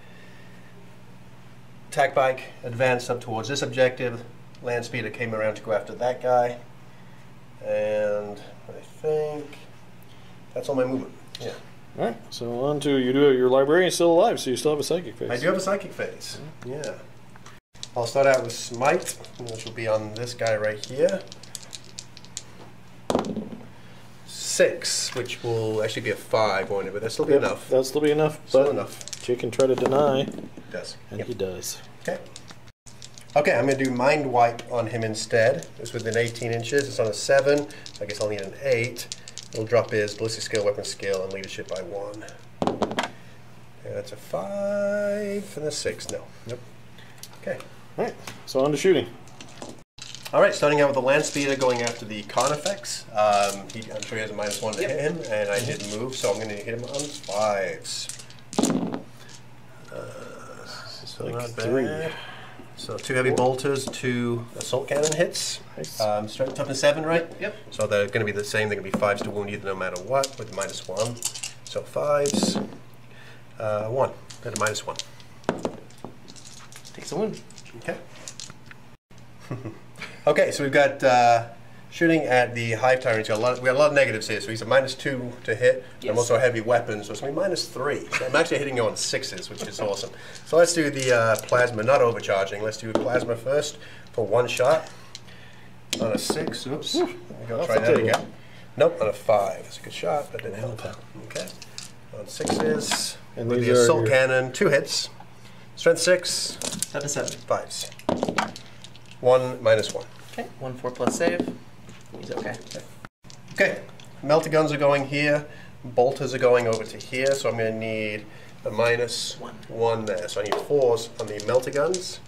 Attack Bike advanced up towards this objective. Land Speeder came around to go after that guy. And I think that's all my movement. Yeah. All right, so on to your Librarian's still alive, so you still have a Psychic phase. I do have a Psychic phase. Yeah. I'll start out with Smite, which will be on this guy right here. 6, which will actually be a 5, won't it? But that'll still be enough. That'll still be enough. Still but enough. Jake can try to deny, It does. and he does. Okay. Okay, I'm going to do Mind Wipe on him instead. It's within 18 inches. It's on a 7. I guess I'll need an 8. It'll drop his Ballistic Skill, Weapon Skill, and Leadership by 1. And that's a 5 and a 6. No. Nope. Okay. All right, so on to shooting. All right, starting out with the Land Speeder going after the Carnifex. I'm sure he has a -1 to hit him, and I didn't move, so I'm going to hit him on 5s. So like not 3. bad. So 2 heavy bolters, 2 assault cannon hits. Nice. Strength toughness 7, right? Yep. So they're going to be the same. They're going to be 5s to wound either no matter what with the -1. So 5s, 1. Then a -1. Takes a wound. Okay. Okay, so we've got shooting at the Hive Tyranids. We got a lot of negatives here. So he's a -2 to hit. Yes. I'm also a heavy weapon, so it's going to be -3. So I'm actually hitting you on 6s, which is awesome. So let's do the plasma, not overcharging. Let's do plasma first for 1 shot. On a 6. Oops. There we go. Try that again. Nope, on a 5. It's a good shot, but didn't help. Okay. On 6s. And with the these are assault your- cannon, 2 hits. Strength 6. 7/7. 5s. 1 -1. Okay. 1/4 plus save. He's okay. Okay. Melter guns are going here. Bolters are going over to here. So I'm going to need a -1 there. So I need 4s on the melter guns.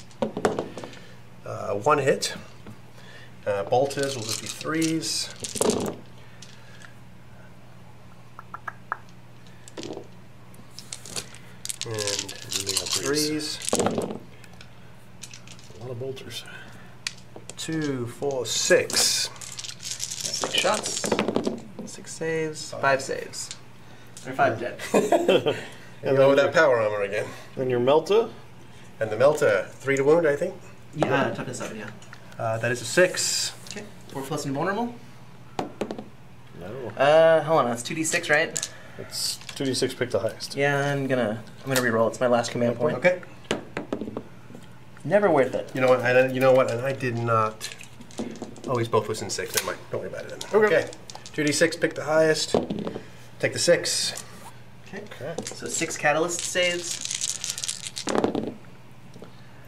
1 hit. Bolters will just be 3s. And 3s. A lot of bolters. 2, 4, 6. 6 shots. 6 saves. 5 saves. Or 5 dead. And go with that power armor again. And your Melta? And the melter, 3 to wound, I think. Yeah, toughness 7, yeah. That is a 6. Okay. 4 plus invulnerable. No. Hold on, that's 2d6, right? It's 2d6, pick the highest. Yeah, I'm gonna reroll. It's my last command point. Okay. Never worth it. You know what? And I did not. Oh, he's both within 6. Never mind. Don't worry about it then. Okay. 2d6, pick the highest. Take the 6. Okay. Okay. So 6 catalyst saves.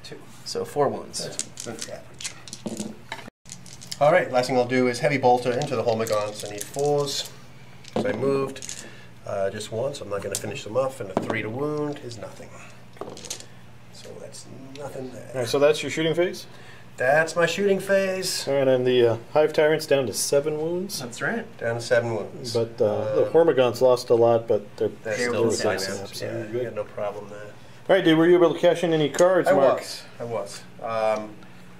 2. So 4 wounds. That's average. All right. Last thing I'll do is heavy bolter into the Hormigons. I need 4s. So I moved just once. I'm not going to finish them off. And a 3 to wound is nothing. So that's nothing there. All right, so that's your shooting phase? That's my shooting phase. All right, and the Hive Tyrant's down to 7 wounds. That's right. Down to 7 wounds. But the Hormigons lost a lot, but they're Still the within same. snaps, so Yeah, you're you good. got no problem there. All right, dude, were you able to cash in any cards, Mark? I was.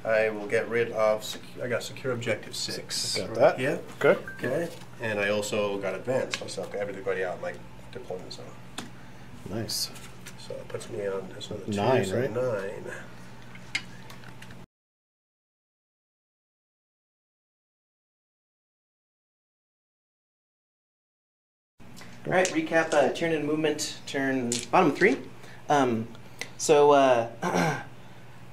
I will get rid of. I got secure objective 6. Got that. Yeah. Okay. Okay. And I also got advance myself. Got everybody out my deployment zone. Nice. So it puts me on just another 2. 9, so right? 9. All right, recap Tyranid movement turn bottom 3. I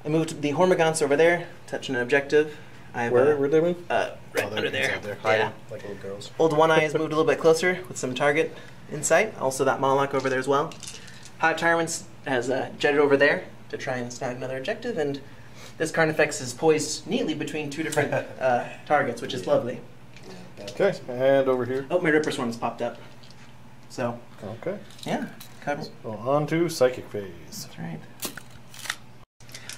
moved the Hormigons over there, touching an objective. I have, Where'd they move? right there under it is, there. out there. Yeah. Like little girls. Old One Eye has moved a little bit closer with some target in sight. Also that Moloch over there as well. Hive Tyrants has jetted over there to try and snag another objective, and this Carnifex is poised neatly between 2 different targets, which is lovely. Okay, and over here. Oh, my Ripper Swarm's popped up. So, Okay. yeah, cover. So on to Psychic phase. That's right.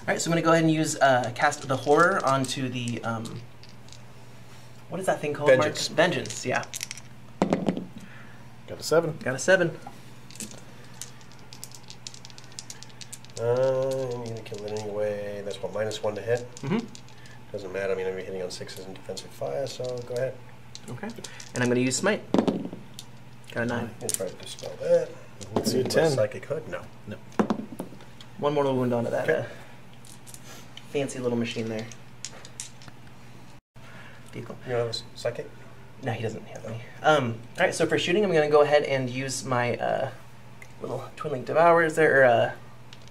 Alright, so I'm going to go ahead and use cast the Horror onto the, what is that thing called, Vengeance. Mark? Vengeance, yeah. Got a 7. Got a 7. I'm going to kill it anyway. That's what, -1 to hit? Mm-hmm. Doesn't matter. I mean, I'm hitting on 6s in defensive fire, so go ahead. Okay. And I'm going to use Smite. Got a 9. We'll try to dispel that. Let's see, My 10. Psychic Hood? No. No. 1 mortal wound onto that Okay. fancy little machine there. Vehicle. You know this Psychic? No, he doesn't have any. Alright, so for shooting, I'm going to go ahead and use my little Twin-Link Devourers there, or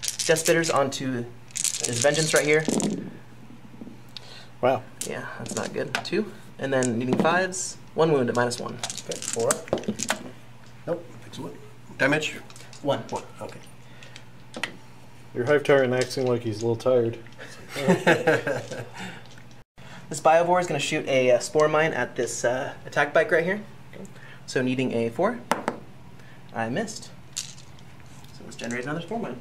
Death Spitters onto this Vengeance right here. Wow. Yeah, that's not good. 2. And then needing 5s. 1 wound at -1. Okay, 4. Nope. Fix wood. Damage? 1. 1. Okay. Your Hive Tyrant acting like he's a little tired. This Biovore is going to shoot a Spore Mine at this attack bike right here. Okay. So needing a 4. I missed. So let's generate another Spore Mine.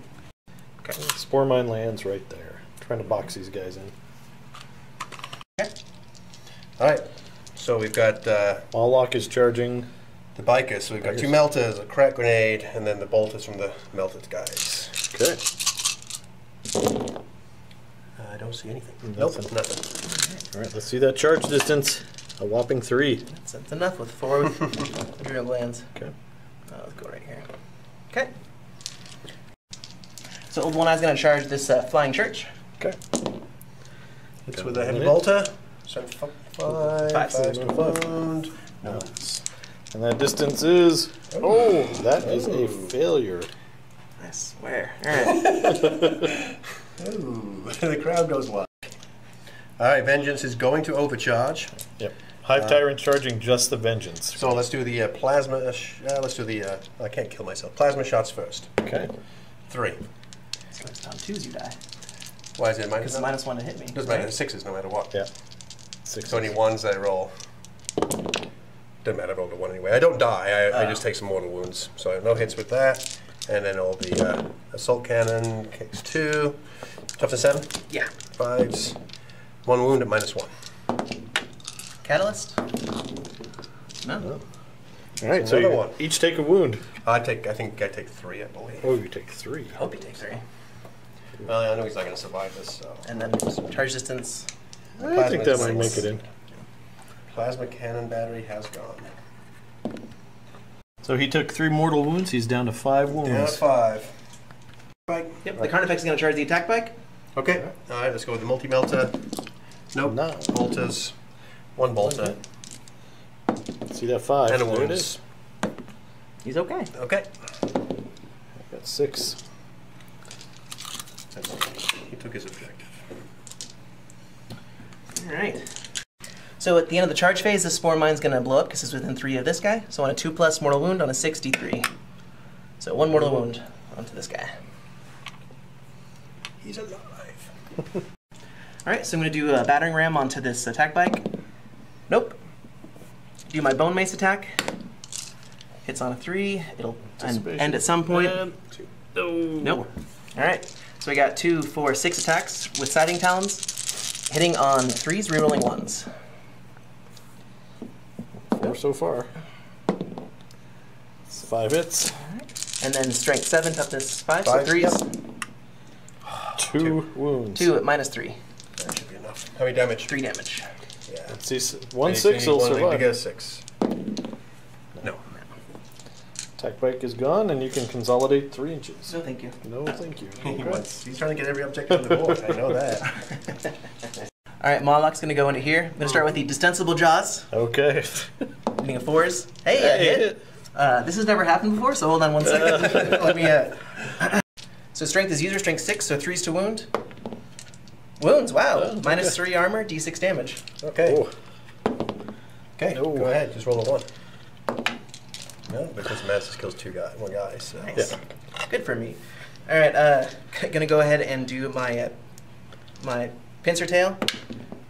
Okay. Spore Mine lands right there. Trying to box these guys in. Okay. All right. So we've got Mawloc is charging the bikers. So we've got 2 melters, a crack grenade, and then the bolters from the melted guys. Okay. I don't see anything. Nothing. Nothing. All right, let's see that charge distance. A whopping 3. That's enough with 4 drill glands. Okay. Let's go right here. Okay. So Old One Eye's going to charge this Flying Church. Okay. It's with a heavy bolter. Strength 5. 5. Wound. No. And that distance is... Oh, that is a failure. I swear. All right. Ooh, the crowd goes wild. All right, Vengeance is going to overcharge. Yep. Hive Tyrant charging just the Vengeance. So let's do the plasma. Let's do the. I can't kill myself. Plasma shots first. Okay. 3. So it's on 2s you die. Why is it minus? Because it's minus 1 to hit me. Doesn't matter. 6s no matter what. Yeah. 6. So any 1s I roll. Doesn't matter. I rolled a 1 anyway. I don't die. I just take some mortal wounds. So no hits with that. And then all the assault cannon kicks 2. Toughness 7. Yeah. 5s. 1 wound at -1. Catalyst? No. All right, so Another you one. each take a wound. I think I take 3, I believe. Oh, you take 3. I hope you take 3. Well, I know he's not going to survive this. So. And then charge distance. I think that Plasma might six. make it in. Plasma cannon battery has gone. So he took 3 mortal wounds. He's down to 5 wounds. Down at 5. Bike. Yep, the Carnifex is going to charge the attack bike. Okay. All right, let's go with the multi-melter. Nope. No. Bolters. 1 bolter. See that 5. And a There it wounds. is. He's okay. Okay. Got 6. He took his objective. All right. So at the end of the charge phase, the Spore Mine's going to blow up because it's within 3 of this guy. So on a 2+ mortal wound on a 63. So 1 mortal wound onto this guy. He's alive. All right, so I'm going to do a battering ram onto this attack bike. Nope. Do my bone mace attack. Hits on a 3. It'll end at some point. No. Nope. All right. So we got 2, 4, 6 attacks with siding talons, hitting on 3s, rerolling 1s. 4 so far. 5 hits. And then strength 7, toughness 5, so 5, 3s. yep. 2 wounds. 2 at -3. That should be enough. How many damage? 3 damage. Yeah. Let's see. 1 6 will To survive. get a 6. No. Attack bike is gone, and you can consolidate 3 inches. No, thank you. No, thank you. He's trying to get every objective on the board. I know that. All right, Mawloc's going to go into here. I'm going to start with the Distensible Jaws, Okay. meaning a 4s. Hey, I hit. This has never happened before, so hold on 1 second. Let me. So strength is user strength 6, so 3s to wound. Wounds, wow. Oh, -3 armor, d6 damage. Okay. Oh. Okay, No. go ahead. Just roll a 1. No, because Madness kills 1 guy. So. Nice. Good for me. All right, gonna go ahead and do my my pincer tail,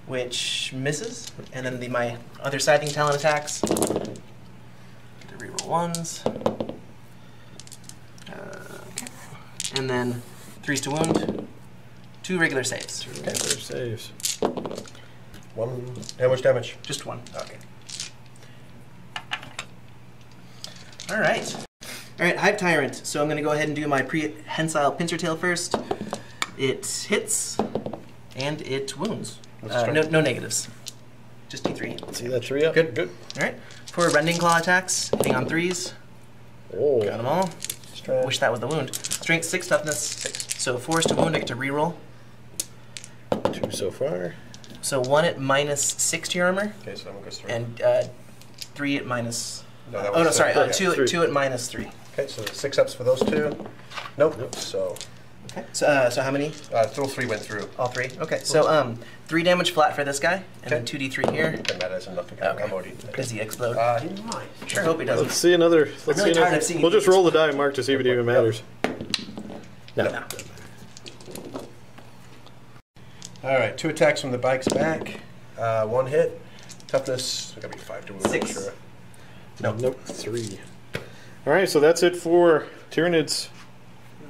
which misses, and then my other siding talon attacks. Get to reroll 1s. Okay. And then 3s to wound. 2 regular saves. Okay. Saves. 1. How much damage? Just 1. Okay. All right. All right, Hive Tyrant. So I'm going to go ahead and do my prehensile pincer tail first. It hits, and it wounds. No negatives. Just D3. See that 3 up? Good. Good. All right. For rending claw attacks, hitting on 3s. Oh. Got them all. Wish that was the wound. Strength 6, toughness 6. So 4s to wound, I get to reroll. 2 so far. So 1 at -6 to your armor, Okay, so that one goes through. and 3 at minus. No, that Oh no, was, sorry. okay. 2 3. at -3. Okay, so 6 ups for those 2. Nope. So Okay. So how many? still 3 went through. All 3. Okay. So 3 damage flat for this guy, and then Okay. 2d3 here. Doesn't matter. That's enough to Okay. accommodate. Does he explode? He might. Sure hope he doesn't. Let's see another. Let's really see tired another. of seeing We'll just these. roll the die, Mark, to see if it even matters. No. No. All right, 2 attacks from the bike's back. 1 hit. Toughness. It's gonna be 5 to wound. 6. Sure. Nope. 3. All right, so that's it for Tyranids.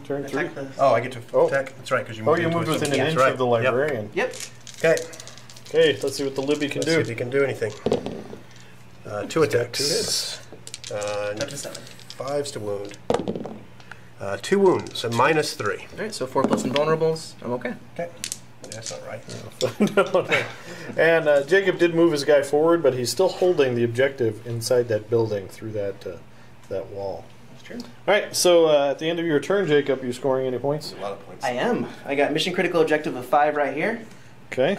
Turn 3. Attack the- Oh, I get to Oh. attack. That's right, because you Oh, moved. you into moved it. within an That's inch right. of the Yep. librarian. Yep. Okay. Okay, let's see what the Libby can Let's do. see if he can do anything. 2 attacks. 2 hits. Up to 7. 5s to wound. 2 wounds, and -3. Alright, so 4 plus invulnerables. I'm okay. Okay. That's not right. No. And Jacob did move his guy forward, but he's still holding the objective inside that building through that wall. That's true. All right, so at the end of your turn, Jacob, you scoring any points? A lot of points. I am. I got mission critical objective of 5 right here. Okay.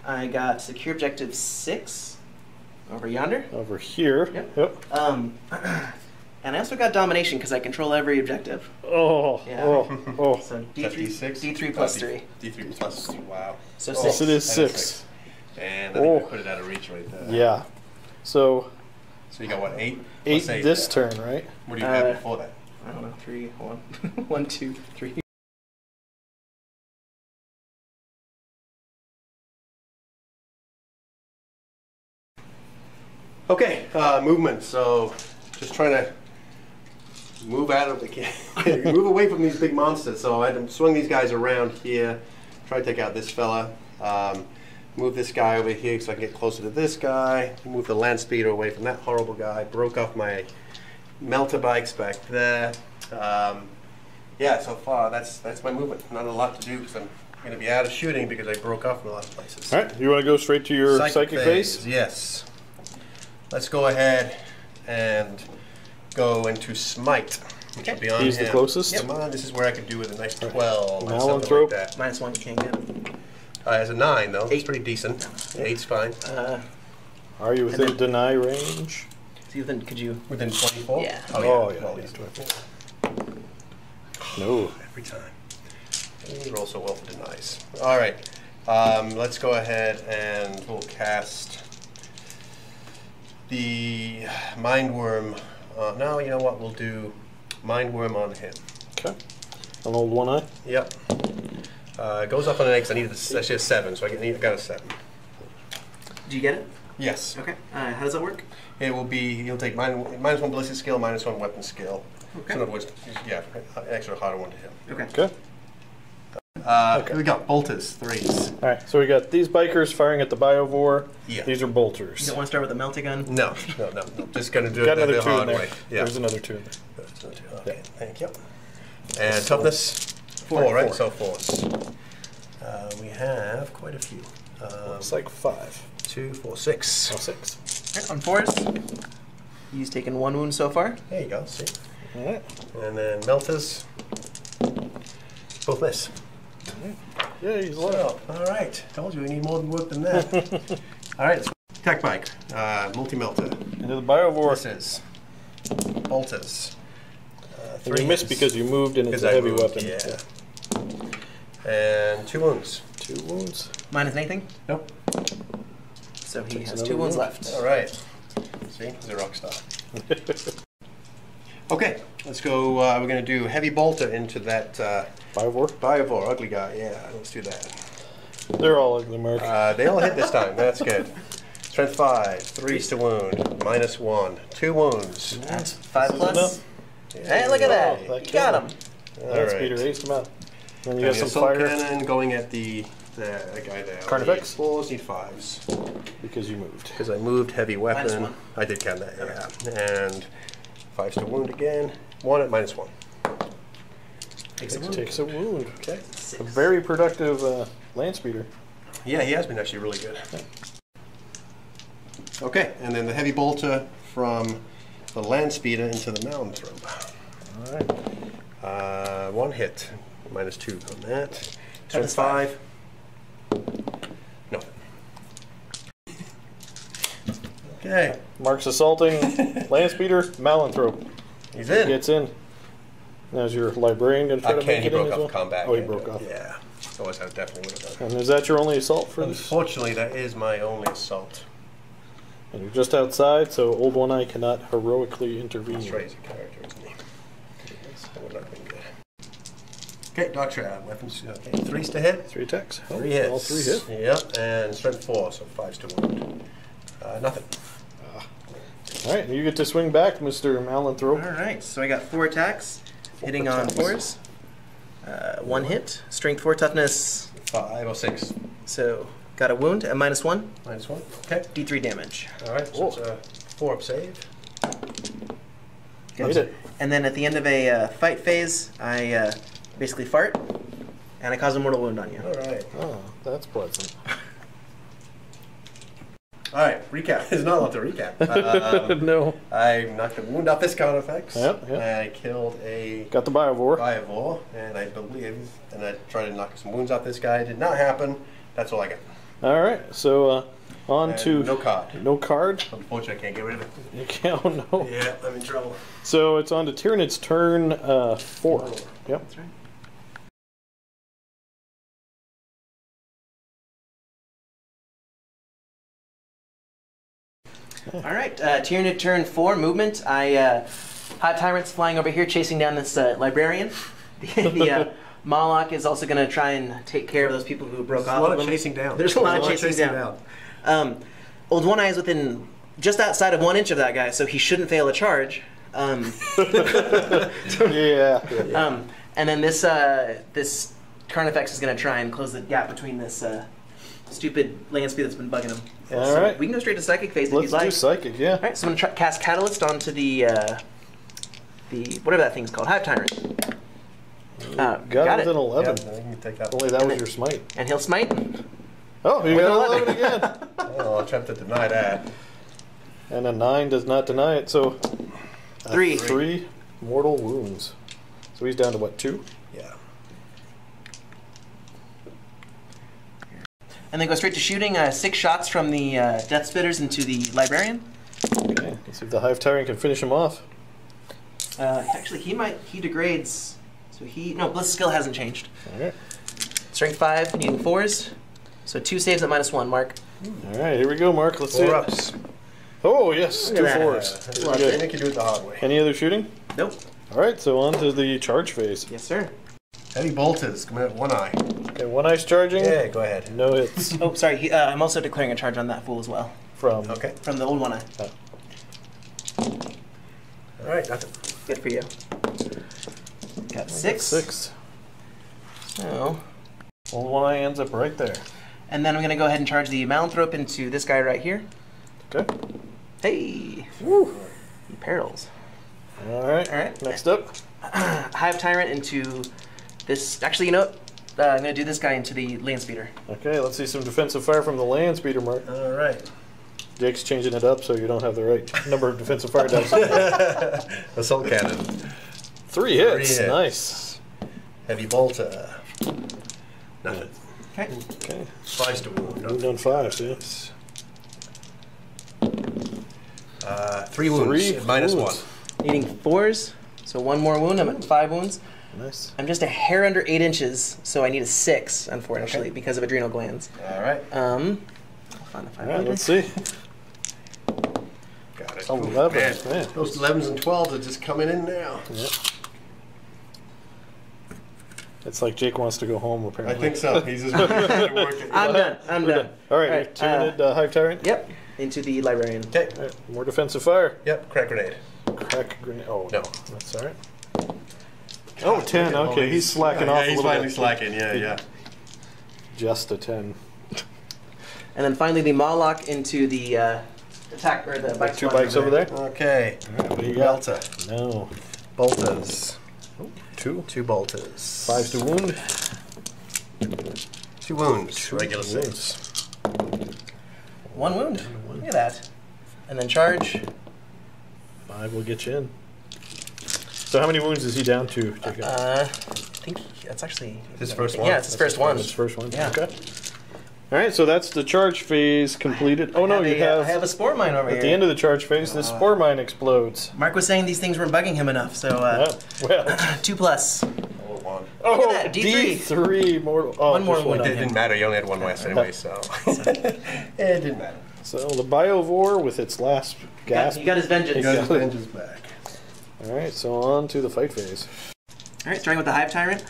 I got secure objective 6 over yonder. Over here. Yep. And I also got domination because I control every objective. Oh. Yeah. Oh. So D3, D3 plus 3. D3 plus 3, wow. So Oh, 6. so it is 6. And I think I put it out of reach right there. Yeah. So you got what, 8? 8 this turn, right? What do you have before that? I don't know. 3, 1. 1, 2, 3. Okay, movement. So just trying to move out of the move away from these big monsters. So I had to swing these guys around here, try to take out this fella. Move this guy over here so I can get closer to this guy. Move the land speeder away from that horrible guy. Broke off my melter bikes back there. Yeah, so far that's my movement. Not a lot to do because I'm going to be out of shooting because I broke off in a lot of places. All right. You want to go straight to your psychic phase? Yes. Let's go ahead and go into Smite, which will be on He's him. the closest? Come on, this is where I could do with a nice 12 or something Malanthrope. like that. -1 you can't get. As a 9, though. It's 8. pretty decent. 8's fine. Are you within deny range? So then could you... Within 24? Yeah. Oh, yeah. Well, Yeah, he's 24. No. every time. You roll so well for denies. All right. Let's go ahead and we'll cast the Mind Worm. No, you know what? We'll do Mind Worm on him. Okay. An old one eye? Yep. It goes up on an 8 because I needed actually a 7, so I got a 7. Do you get it? Yes. Okay. How does that work? It will be, you'll take -1 ballistic skill, -1 weapon skill. Okay. So in other words, yeah, an extra harder one to hit. Okay. Okay. Here we got bolters, 3s. All right. So we got these bikers firing at the biovore. Yeah. These are You bolters. don't want to start with a melty gun? No. Just going to do Got it another the 2 in hard there. way. Yeah. There's another 2 in there. Okay, thank you. And toughness? 4, right? 4. So 4s. We have quite a few. It's like 5. 2, 4, 6. Oh, 6. Right, on 4s. He's taken 1 wound so far. There you go, see. All right. And then melters. Both miss. Yeah, he's alive. So, all right. Told you we need more than work than that. All right, let's attack bike. Multi-melter. Into the biovore. This is bolters. And you missed because you moved and it's a heavy weapon. Yeah. And 2 wounds. 2 wounds. Minus anything? Nope. So he Takes has another 2 wounds wound. left. All right. See, he's a rock star. Okay, let's go. We're going to do heavy bolter into that Biovore? ugly guy. Yeah, let's do that. They're all ugly, Mark. They all hit this time. That's good. Strength 5, 3s to wound, -1, 2 wounds. That's 5 This is plus. enough. Hey, look at that. Oh, that You got killed him. All That's right. Peter aced him out. Then you And got the some assault fire cannon going at the guy there. Carnifex? 4s, need 5s. because you moved. Because I moved heavy weapon. -1. I did count that, yeah. And 5s to wound again. 1 at -1. Takes a wound. Okay. A very productive land speeder. Yeah, he has been actually really good. Okay, and then the heavy bolter from the land speeder into the mountain throw. All right. 1 hit, -2 on that. That's Strength 5. No. Okay, Mark's assaulting land speeder, Malanthrope. he's in. Gets in. Now is your librarian going to try to make He it in broke as off well? combat. Oh, he broke off. Yeah. Otherwise, I definitely would have done. And is that your only assault for this? Unfortunately, that is my only assault. And you're just outside, so Old One Eye cannot heroically intervene. That's right, he's a character, isn't he? That would not have been good. Okay, Dog Trap, weapons. Okay, 3s to hit. 3 attacks. Oh, 3 hits. All 3 hit. Yep, and strength 4, so 5s to wound. Nothing. All right, you get to swing back, Mr. Malanthrope. All right, so I got 4 attacks, hitting on attacks. 4s. 1 hit, strength 4, toughness. 5 or 6. So Got a wound at -1. -1. Okay. D3 damage. All right. So it's a 4-up save. Made it. And then at the end of a fight phase, I basically fart, and I cause a mortal wound on you. All right. Oh, that's pleasant. All right. Recap. There's not a lot to recap. No. I knocked a wound off this count effects. Yep. I killed a Got the Biovore. and I believe, and I tried to knock some wounds off this guy. It did not happen. That's all I got. All right. So on And to no card. No card. Unfortunately, I can't get rid of it. You can't. Oh, no. Yeah, I'm in trouble. So it's on to Tyranids' turn 4. Yep. That's right. All right, Tyranid turn 4 movement. I Hive Tyrant's flying over here, chasing down this librarian. The Moloch is also going to try and take care of those people who broke off. There's a lot of chasing down. There's a lot of chasing down. Old One Eye is within just outside of 1 inch of that guy, so he shouldn't fail a charge. Yeah. And then this this Carnifex is going to try and close the gap between this stupid land speed that's been bugging him. All So right. we can go straight to Psychic phase if Let's you'd like. do Psychic, yeah. All right, so I'm going to cast Catalyst onto the whatever that thing's called, Hive Tyrant. Got got it it. within 11. Yeah, you can take that. Only that was your smite. And he'll smite. Oh, you With got 11. 11 again. Oh, I'll attempt to deny that. And a 9 does not deny it, so 3. 3 mortal wounds. So he's down to what, 2? Yeah. And then go straight to shooting 6 shots from the Death Spitters into the Librarian. Okay, let's see if the Hive Tyrant can finish him off. Actually, he degrades. So Bliss skill hasn't changed. Alright. Strength 5, needing 4s. So 2 saves at -1, Mark. Alright, here we go, Mark. Let's see 4 it. ups. Oh, yes, Look 2 at that. 4s. Love I it. think you do it the hard way. Any other shooting? Nope. Alright, so on to the charge phase. Yes, sir. Heavy bolters. Come in at 1 eye. Okay, 1 eye's charging. Yeah, go ahead. No hits. Oh, sorry. I'm also declaring a charge on that fool as well. From. Okay. From the old 1 eye. All right, nothing. Good for you. Got 6. 6. So, Old 1 eye ends up right there. and then I'm going to go ahead and charge the Malanthrope into this guy right here. Okay. Hey! Woo! Perils. Alright. Alright. Next up. Hive Tyrant into this. Actually, you know what? I'm going to do this guy into the Land Speeder. Okay, let's see some defensive fire from the land speeder, Mark. All right. Jake's changing it up so you don't have the right number of defensive fire dice. Assault cannon. 3 hits. 3 hits. Nice. Heavy bolter. Nothing. Okay. Okay. 5s to wound. Wound on 5s, yeah. 3 wounds. 3 at -1. wounds. Needing 4s. So 1 more wound. I'm at 5 wounds. Nice. I'm just a hair under 8 inches, so I need a 6, unfortunately, Okay. because of adrenal glands. All right. I'll find the All right, 500. let's see. Got it. 11. Man, Man. those 11s and 12s are just coming in now. Yep. It's like Jake wants to go home, I apparently. think so. He's just trying to work it. I'm done. I'm We're done. All right, All right, Tyranid, Hive Tyrant. Yep. Into the Librarian. Okay. All right, more defensive fire. Yep. Crack grenade. Crack grenade. Oh, No. That's all right. Oh, 10. Oh, Okay, he's slacking off Yeah, a he's little finally bit. slacking. Yeah, yeah. Just a 10. And then finally the Moloch into the attack, or the bike 2 squad bikes over there. Okay. All right, what do you got? Belter. No. Bolters. 2. 2 bolters. 5s to wound. 2 wounds. 2 Regular wounds. saves. 1 wound. Look at that. And then charge. 5 will get you in. So how many wounds is he down to, Jacob? I think that's actually His first one? Yeah, it's his first one. His first one? Yeah. Okay. All right, so that's the charge phase completed. Oh, no, you I have a spore mine over here. At the end of the charge phase, this spore mine explodes. Mark was saying these things weren't bugging him enough, so Yeah, well. 2 plus. Hold on. Oh, at that, D3. D3 mortal. Oh, One more just wound It on him. didn't matter. You only had 1 less anyway, so. It didn't matter. So the Biovore with its last gasp. He got his vengeance. He got his vengeance back. All right, so on to the fight phase. All right, starting with the Hive Tyrant.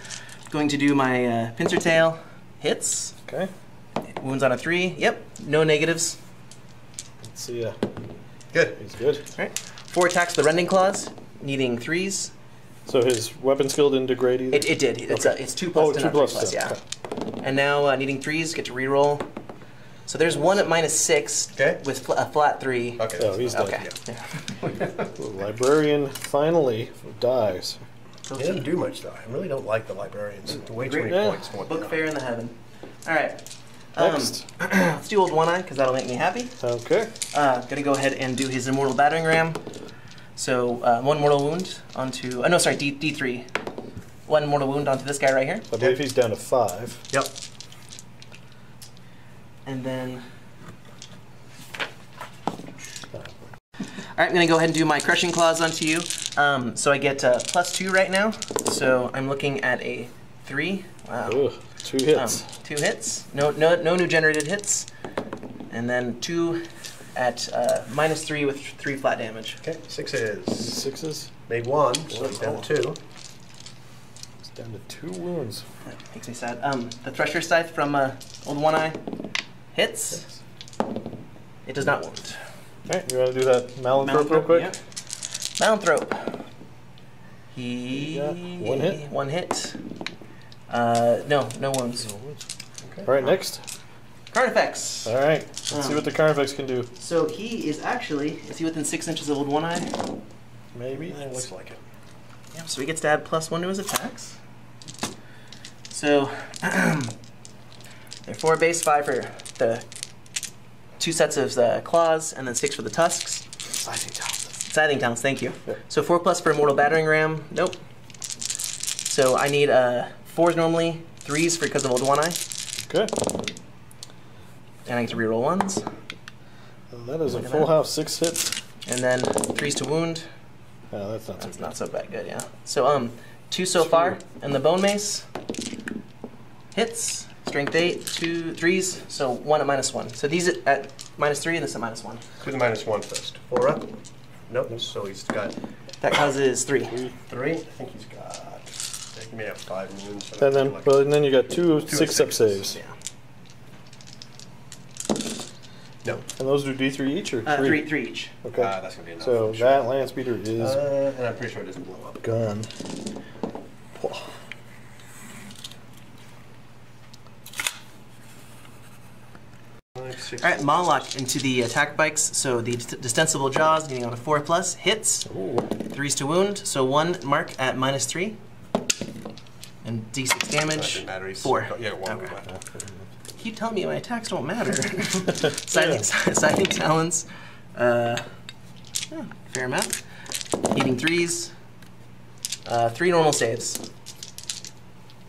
Going to do my Pincer Tail hits. Okay, Wounds on a 3. Yep, no negatives. let's see. Good. He's good. All right. 4 attacks with the Rending Claws, needing 3s. So his weapon skill didn't degrade either? It did. It's 2 plus. Oh, to 2 not plus. 3 plus, yeah. yeah. And now needing 3s, get to reroll. So there's one at -6 with a flat 3. Okay. Oh, he's dead. Okay. The librarian finally dies. He didn't do much though. I really don't like the librarians. Way too many points. Book fair in the heaven. All right. Next. Let's do Old One-Eye because that'll make me happy. Okay. Gonna go ahead and do his Immortal Battering Ram. So 1 mortal wound onto. No, sorry, D3. 1 mortal wound onto this guy right here. I believe he's down to 5. Yep. And then. Alright, I'm going to go ahead and do my Crushing Claws onto you. So I get +2 right now. So I'm looking at a 3. Wow. Ooh, 2 hits. 2 hits. No new generated hits. And then 2 at -3 with 3 flat damage. Okay, 6s. 6s. Made 1, so he's down to 2. It's down to 2 wounds. That makes me sad. The Thresher Scythe from Old One-Eye hits. It does not wound. Alright, you want to do that Malanthrope real quick? Yeah. Malanthrope. He got 1 hit? 1 hit. No wounds. Okay. Alright, next. Carnifex. Alright, let's see what the Carnifex can do. So he is actually, is he within 6 inches of Old One-Eye? Maybe. It looks like it. Yeah, so he gets to add +1 to his attacks. So, they're 4 base, 5 for the 2 sets of claws, and then 6 for the tusks. Scything talents, thank you. Yeah. So 4+ for Immortal Battering Ram, nope. So I need 4s normally, 3s because of Old One-Eye, Okay. and I get to reroll 1s. Well, that is a Look at full that. house, 6 hits. And then 3s to wound. Oh, that's not so That's good. not so bad, good, yeah. So 2 so far, and the Bone Mace hits. Strength 8, 2 3s, so 1 at -1. So these at -3 and this at -1. Do the -1 first. 4 up. Nope. So he's got That causes 3. 3. I think he's got. He may have 5 wounds. And then, well, and then you got 2 6-up sixes. saves. Yeah. No. And those do D3 each or 3? 3 each. Okay. That's going to be enough. So I'm sure. that land speeder is And I'm pretty sure it doesn't blow up. gone. Alright, Mawlock into the attack bikes. So the Distensible Jaws getting on a 4+ hits. Ooh. 3s to wound. So 1 mark at -3. And D6 damage. Doesn't matter. He's 4. Yeah, 1 Okay. left. Keep telling me my attacks don't matter. Scything Talons. Fair amount. Eating 3s. 3 normal saves.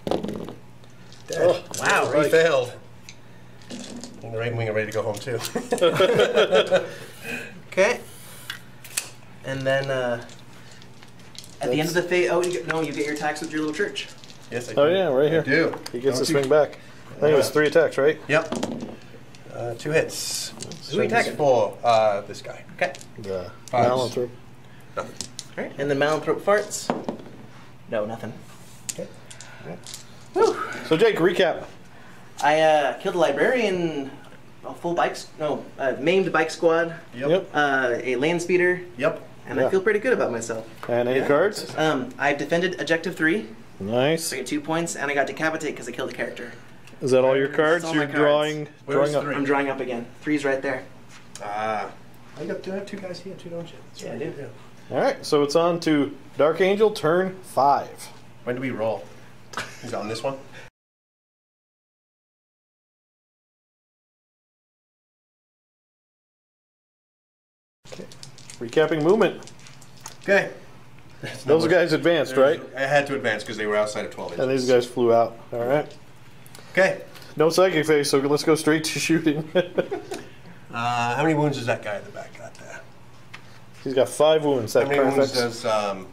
Dead. Oh, wow, he failed. And the Raven Wing are ready to go home too. Okay. And then at the end of the phase, you get your attacks with your little church. Yes, I do. Oh yeah, right here. I do. He gets to Don't swing you- back. I think it was 3 attacks, right? Yep. 2 hits. Who are you attacking? 4. This guy. Okay. The Fives. Malanthrope. Nothing. Alright, and then Malanthrope farts. No, nothing. Okay. Whew. So Jake, recap. I killed a librarian, a full maimed bike squad, Yep. a land speeder, Yep. and Yeah. I feel pretty good about myself. And any Yeah. cards? I've defended objective 3, Nice. so I get 2 points, and I got decapitate because I killed a character. Is that all your cards? all You're my cards. drawing Where's up. 3? I'm drawing up again. 3's right there. I have 2 guys here too, don't you? That's Yeah, I right. do. All right, so it's on to Dark Angel, turn 5. When do we roll? Is it on this one? Okay. Recapping movement. Okay. Those guys advanced, right? I had to advance because they were outside of 12 inches. And these guys flew out. All right. Okay. No psychic phase, so let's go straight to shooting. How many wounds does that guy in the back got there? He's got 5 wounds. That How many wounds Carnifex. does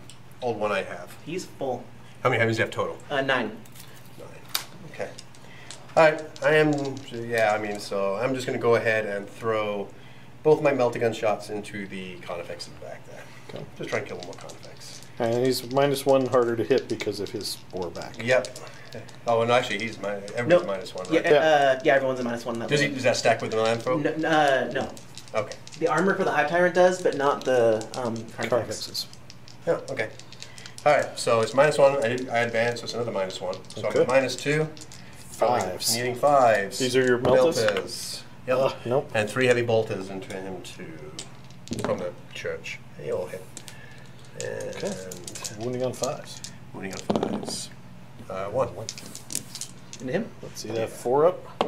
Old One-Eye have? He's full. How many does he have total? 9. 9. Okay. All right. So I'm just going to go ahead and throw both my Meltagun shots into the Carnifex in the back there. Okay. Just try and kill one more Carnifex. And he's -1 harder to hit because of his spore back. Yep. Oh, and actually, everybody's -1, right? Yeah, everyone's a -1 in that Does level. does that stack with the Malanthrope? No. Okay. The armor for the Hive Tyrant does, but not the Carnifex. Carnifexes. Yeah, okay. All right, so it's -1. I advance, so it's another -1. So Okay. I'm at -2. 5s. Needing 5s. These are your Meltas? Yep. Nope. And 3 heavy bolters into him from the church. They all hit. And Okay. Wounding on 5s. wounding on 5s. 1. And him? Let's see that 4 up.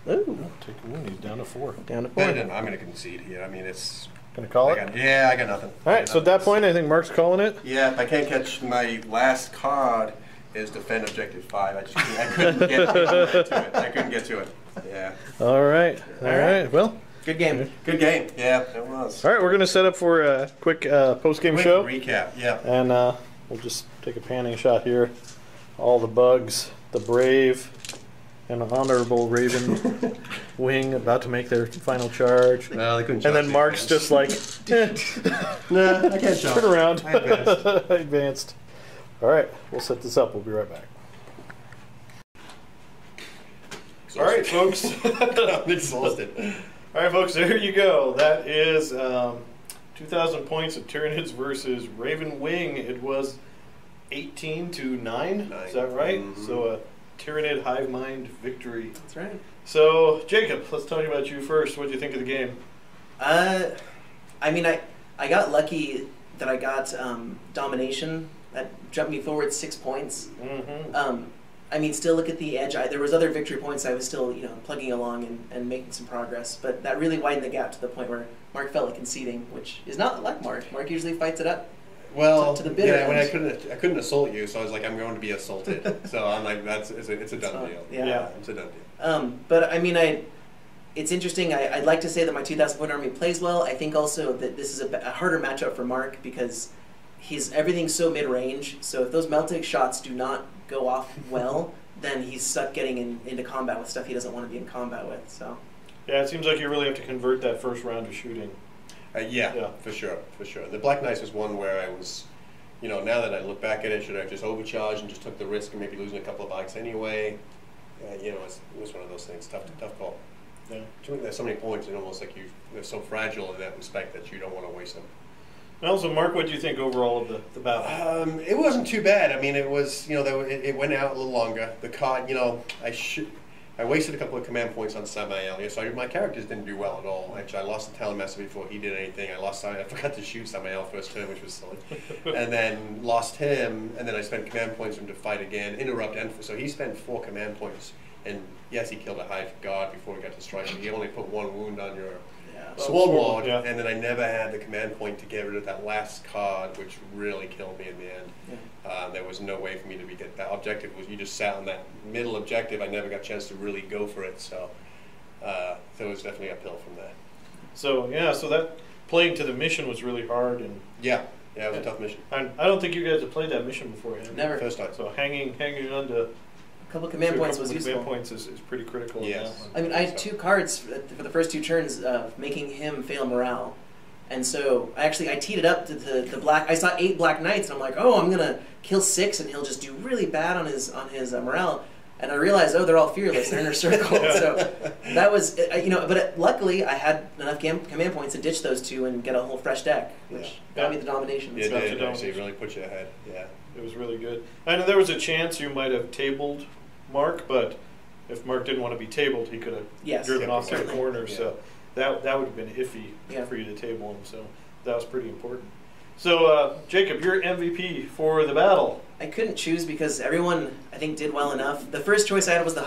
Ooh. Take a wound. He's down to 4. Down to 4. I'm going to concede here. I mean, it's... Gonna call it? I got nothing. All right. So at that point, I think Mark's calling it. Yeah, if I can't catch my last card is defend objective 5. I couldn't get to it. I couldn't get to it. Yeah. All right. All right. Well. Good game. Good game. Yeah, it was. All right. We're gonna set up for a quick post-game Quick show. recap. Yeah. And we'll just take a panning shot here. All the bugs, the brave, and honorable Raven Wing about to make their final charge. No, they couldn't. And then Mark's just like, nah, I can't charge. turn around. I advanced. I advanced. All right, we'll set this up. We'll be right back. All right, folks. I'm exhausted. All right, folks, there you go. That is 2,000 points of Tyranids versus Raven Wing. It was 18-9. Is that right? Mm-hmm. So a Tyranid Hive Mind victory. That's right. So, Jacob, let's talk about you first. What did you think of the game? I mean, I got lucky that I got domination. That jumped me forward 6 points. Mm-hmm. I mean, still look at the edge. There was other victory points I was still, plugging along and making some progress. But that really widened the gap to the point where Mark felt like conceding, which is not like Mark. Mark usually fights it up. Well, to the bitter yeah, when end. I couldn't assault you, so I was like, I'm going to be assaulted. So I'm like, it's a done deal. Yeah. It's a done deal. But I mean, it's interesting. I'd like to say that my 2,000 point army plays well. I think also that this is a harder matchup for Mark because everything's so mid-range. So if those melting shots do not go off well, then he's stuck getting into combat with stuff he doesn't want to be in combat with. So. Yeah, it seems like you really have to convert that first round of shooting. Yeah, for sure. The Black Knights was one where I was, now that I look back at it, should I have just overcharged and just took the risk of maybe losing a couple of bikes anyway? It was one of those things. Tough call. Yeah. There's so many points, and almost like they're so fragile in that respect that you don't want to waste them. And also, Mark, what do you think overall of the battle? It wasn't too bad. I mean, it was, it went out a little longer. The card, I wasted a couple of command points on Samael. So my characters didn't do well at all. Actually, I lost the Talon Master before he did anything. I forgot to shoot Samael first turn, which was silly. And then lost him, and then I spent command points for him to fight again, interrupt, so he spent 4 command points. And yes, he killed a Hive Guard before he got to strike, but he only put 1 wound on your Swarm Lord, and then I never had the command point to get rid of that last card, which really killed me in the end. Yeah. There was no way for me to get that objective. You just sat on that middle objective. I never got a chance to really go for it, so it was definitely uphill from that. So so that playing to the mission was really hard, and yeah, it was a tough mission. I don't think you guys have played that mission before. Never. First time. So hanging on to couple command points was useful. Command points is pretty critical. Yes. I mean, I had 2 cards for the first 2 turns of making him fail morale. And so I teed it up to the black. I saw 8 Black Knights, and I'm like, oh, I'm gonna kill 6, and he'll just do really bad on his morale. And I realized, they're all fearless. They're inner circle. So that was, But luckily, I had enough command points to ditch those 2 and get a whole fresh deck, which got me the domination. Yeah, it actually really put you ahead. Yeah, it was really good. I know there was a chance you might have tabled Mark, but if Mark didn't want to be tabled, he could have driven off to the corner. Yeah. So that would have been iffy for you to table him. So that was pretty important. So Jacob, you're MVP for the battle. I couldn't choose because everyone I think did well enough. The first choice I had was the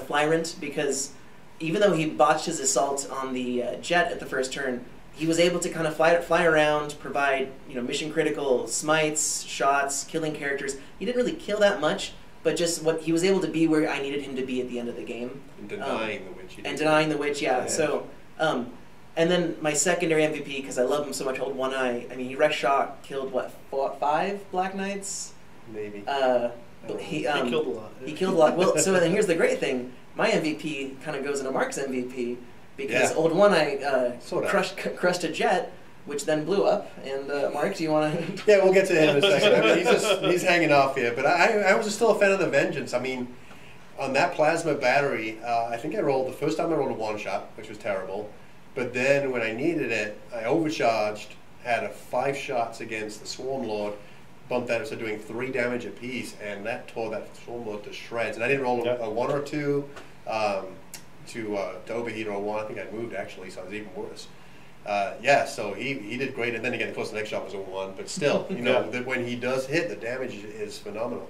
Flyrant, because even though he botched his assault on the jet at the first turn, he was able to kind of fly around, provide mission critical smites, shots, killing characters. He didn't really kill that much. But just what he was able to be where I needed him to be at the end of the game. And denying the witch. And denying the witch, yeah. So, and then my secondary MVP, because I love him so much, Old One Eye. I mean, he wrecked shot, killed what, 5 Black Knights? Maybe. He killed a lot. He killed a lot. Well, so then here's the great thing. My MVP kind of goes into Mark's MVP because Old One Eye crushed a jet, which then blew up. And Mark, do you want to? Yeah, we'll get to him in a second. I mean, he's hanging off here, but I was still a fan of the Vengeance. I mean, on that plasma battery, I think the first time I rolled a 1-shot, which was terrible. But then when I needed it, I overcharged, had 5 shots against the Swarm Lord, bumped that up to doing 3 damage apiece, and that tore that Swarm Lord to shreds. And I didn't roll a 1 or 2. to overheat or one. I think I moved actually, so it was even worse. Yeah, so he did great, and then again, of course, the next shot was a 1, but still, you know, that when he does hit, the damage is phenomenal.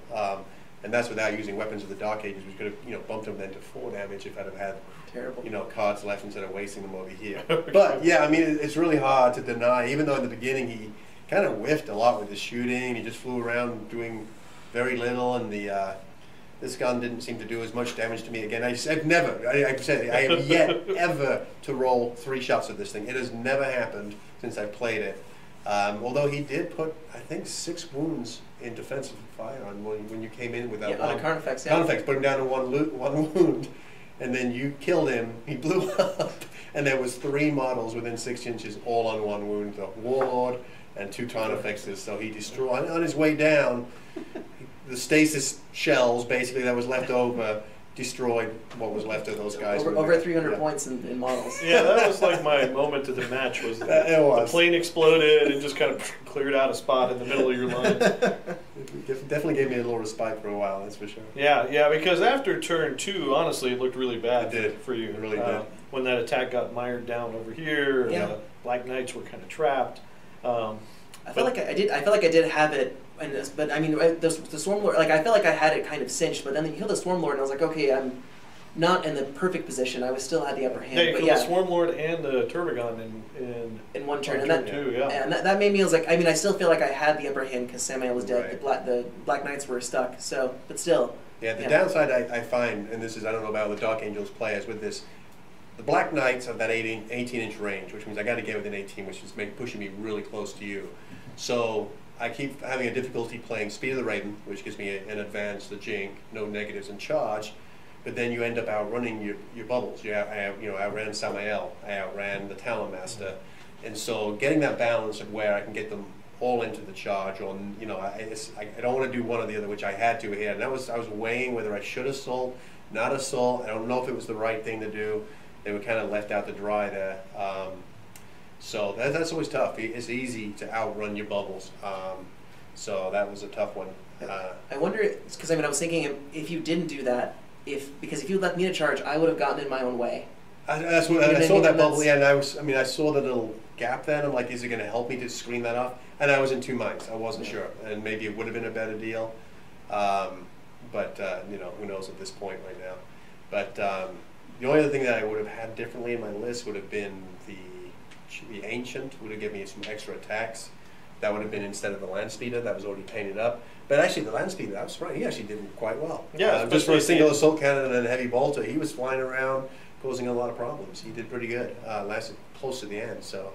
And that's without using weapons of the Dark Ages, which could have, you know, bumped him then to 4 damage if I'd have had, you know, cards left instead of wasting them over here. But yeah, I mean, it's really hard to deny, even though in the beginning he kind of whiffed a lot with his shooting. He just flew around doing very little, and this gun didn't seem to do as much damage to me again. I've never, I've said, I have yet ever to roll 3 shots of this thing. It has never happened since I've played it. Although he did put, I think, 6 wounds in defensive fire on when you came in with that one. On Carnifex, Carnifex put him down to one wound, and then you killed him. He blew up, and there was 3 models within 6 inches, all on 1 wound. The Warlord and 2 Carnifexes. So he destroyed, on his way down, the stasis shells basically that was left over destroyed what was left of those guys. Over 300 points in models. Yeah, that was like my moment of the match. Was the plane exploded and just kind of cleared out a spot in the middle of your line. It definitely gave me a little respite for a while, that's for sure. Yeah, because after turn 2, honestly, it looked really bad for you. It really did. When that attack got mired down over here, Black Knights were kind of trapped. I felt like I did have it. But I mean, the Swarm Lord, like I felt like I had it kind of cinched, but then you killed the Swarm Lord, and I was like, okay, I'm not in the perfect position. I still had the upper hand. Yeah, you killed the Swarm Lord and the Turbogon in one turn, and that made me, I was like, I mean, I still feel like I had the upper hand because Samael was dead. Right. The Black Knights were stuck. So, but still. Yeah, the downside I find, and this is, I don't know about the Dark Angels players with this. The Black Knights have that 18-inch range, which means I got to get within 18, which is pushing me really close to you. So I keep having a difficulty playing Speed of the Raven, which gives me an advance, the Jink, no negatives, and charge. But then you end up outrunning your bubbles. I outran Samael, I outran the Talon Master, and so getting that balance of where I can get them all into the charge, or I don't want to do one or the other, which I had to here. And I was weighing whether I should assault, not assault. I don't know if it was the right thing to do. They were kind of left out to dry there. So that's always tough. It's easy to outrun your bubbles. So that was a tough one. I wonder, because I mean, I was thinking if you didn't do that, because if you left me to charge, I would have gotten in my own way. That's what I saw that bubble, and I saw the little gap then. I'm like, is it going to help me to screen that off? And I was in 2 minds. I wasn't sure, and maybe it would have been a better deal. But who knows at this point right now. But the only other thing that I would have had differently in my list would have been the Ancient. Would have given me some extra attacks. That would have been instead of the Land Speeder that was already painted up. But actually, the Land Speeder, I was surprised. He actually did quite well. Yeah, just for a single assault cannon and a heavy bolter, he was flying around, causing a lot of problems. He did pretty good. Lasted close to the end. So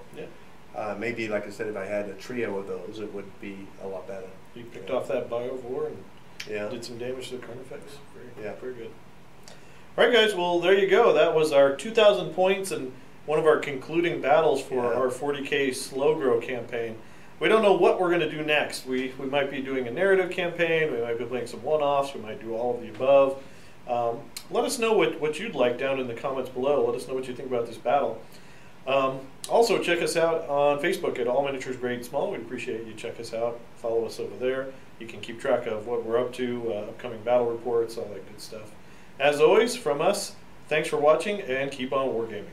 maybe, like I said, if I had a trio of those, it would be a lot better. You picked off that Biovore and did some damage to the Carnifex. Very good. All right, guys. Well, there you go. That was our 2,000 points and one of our concluding battles for our 40K slow grow campaign. We don't know what we're going to do next. We might be doing a narrative campaign. We might be playing some one-offs. We might do all of the above. Let us know what you'd like down in the comments below. Let us know what you think about this battle. Also, check us out on Facebook at All Miniatures Great and Small. We'd appreciate you check us out. Follow us over there. You can keep track of what we're up to, upcoming battle reports, all that good stuff. As always, from us, thanks for watching and keep on wargaming.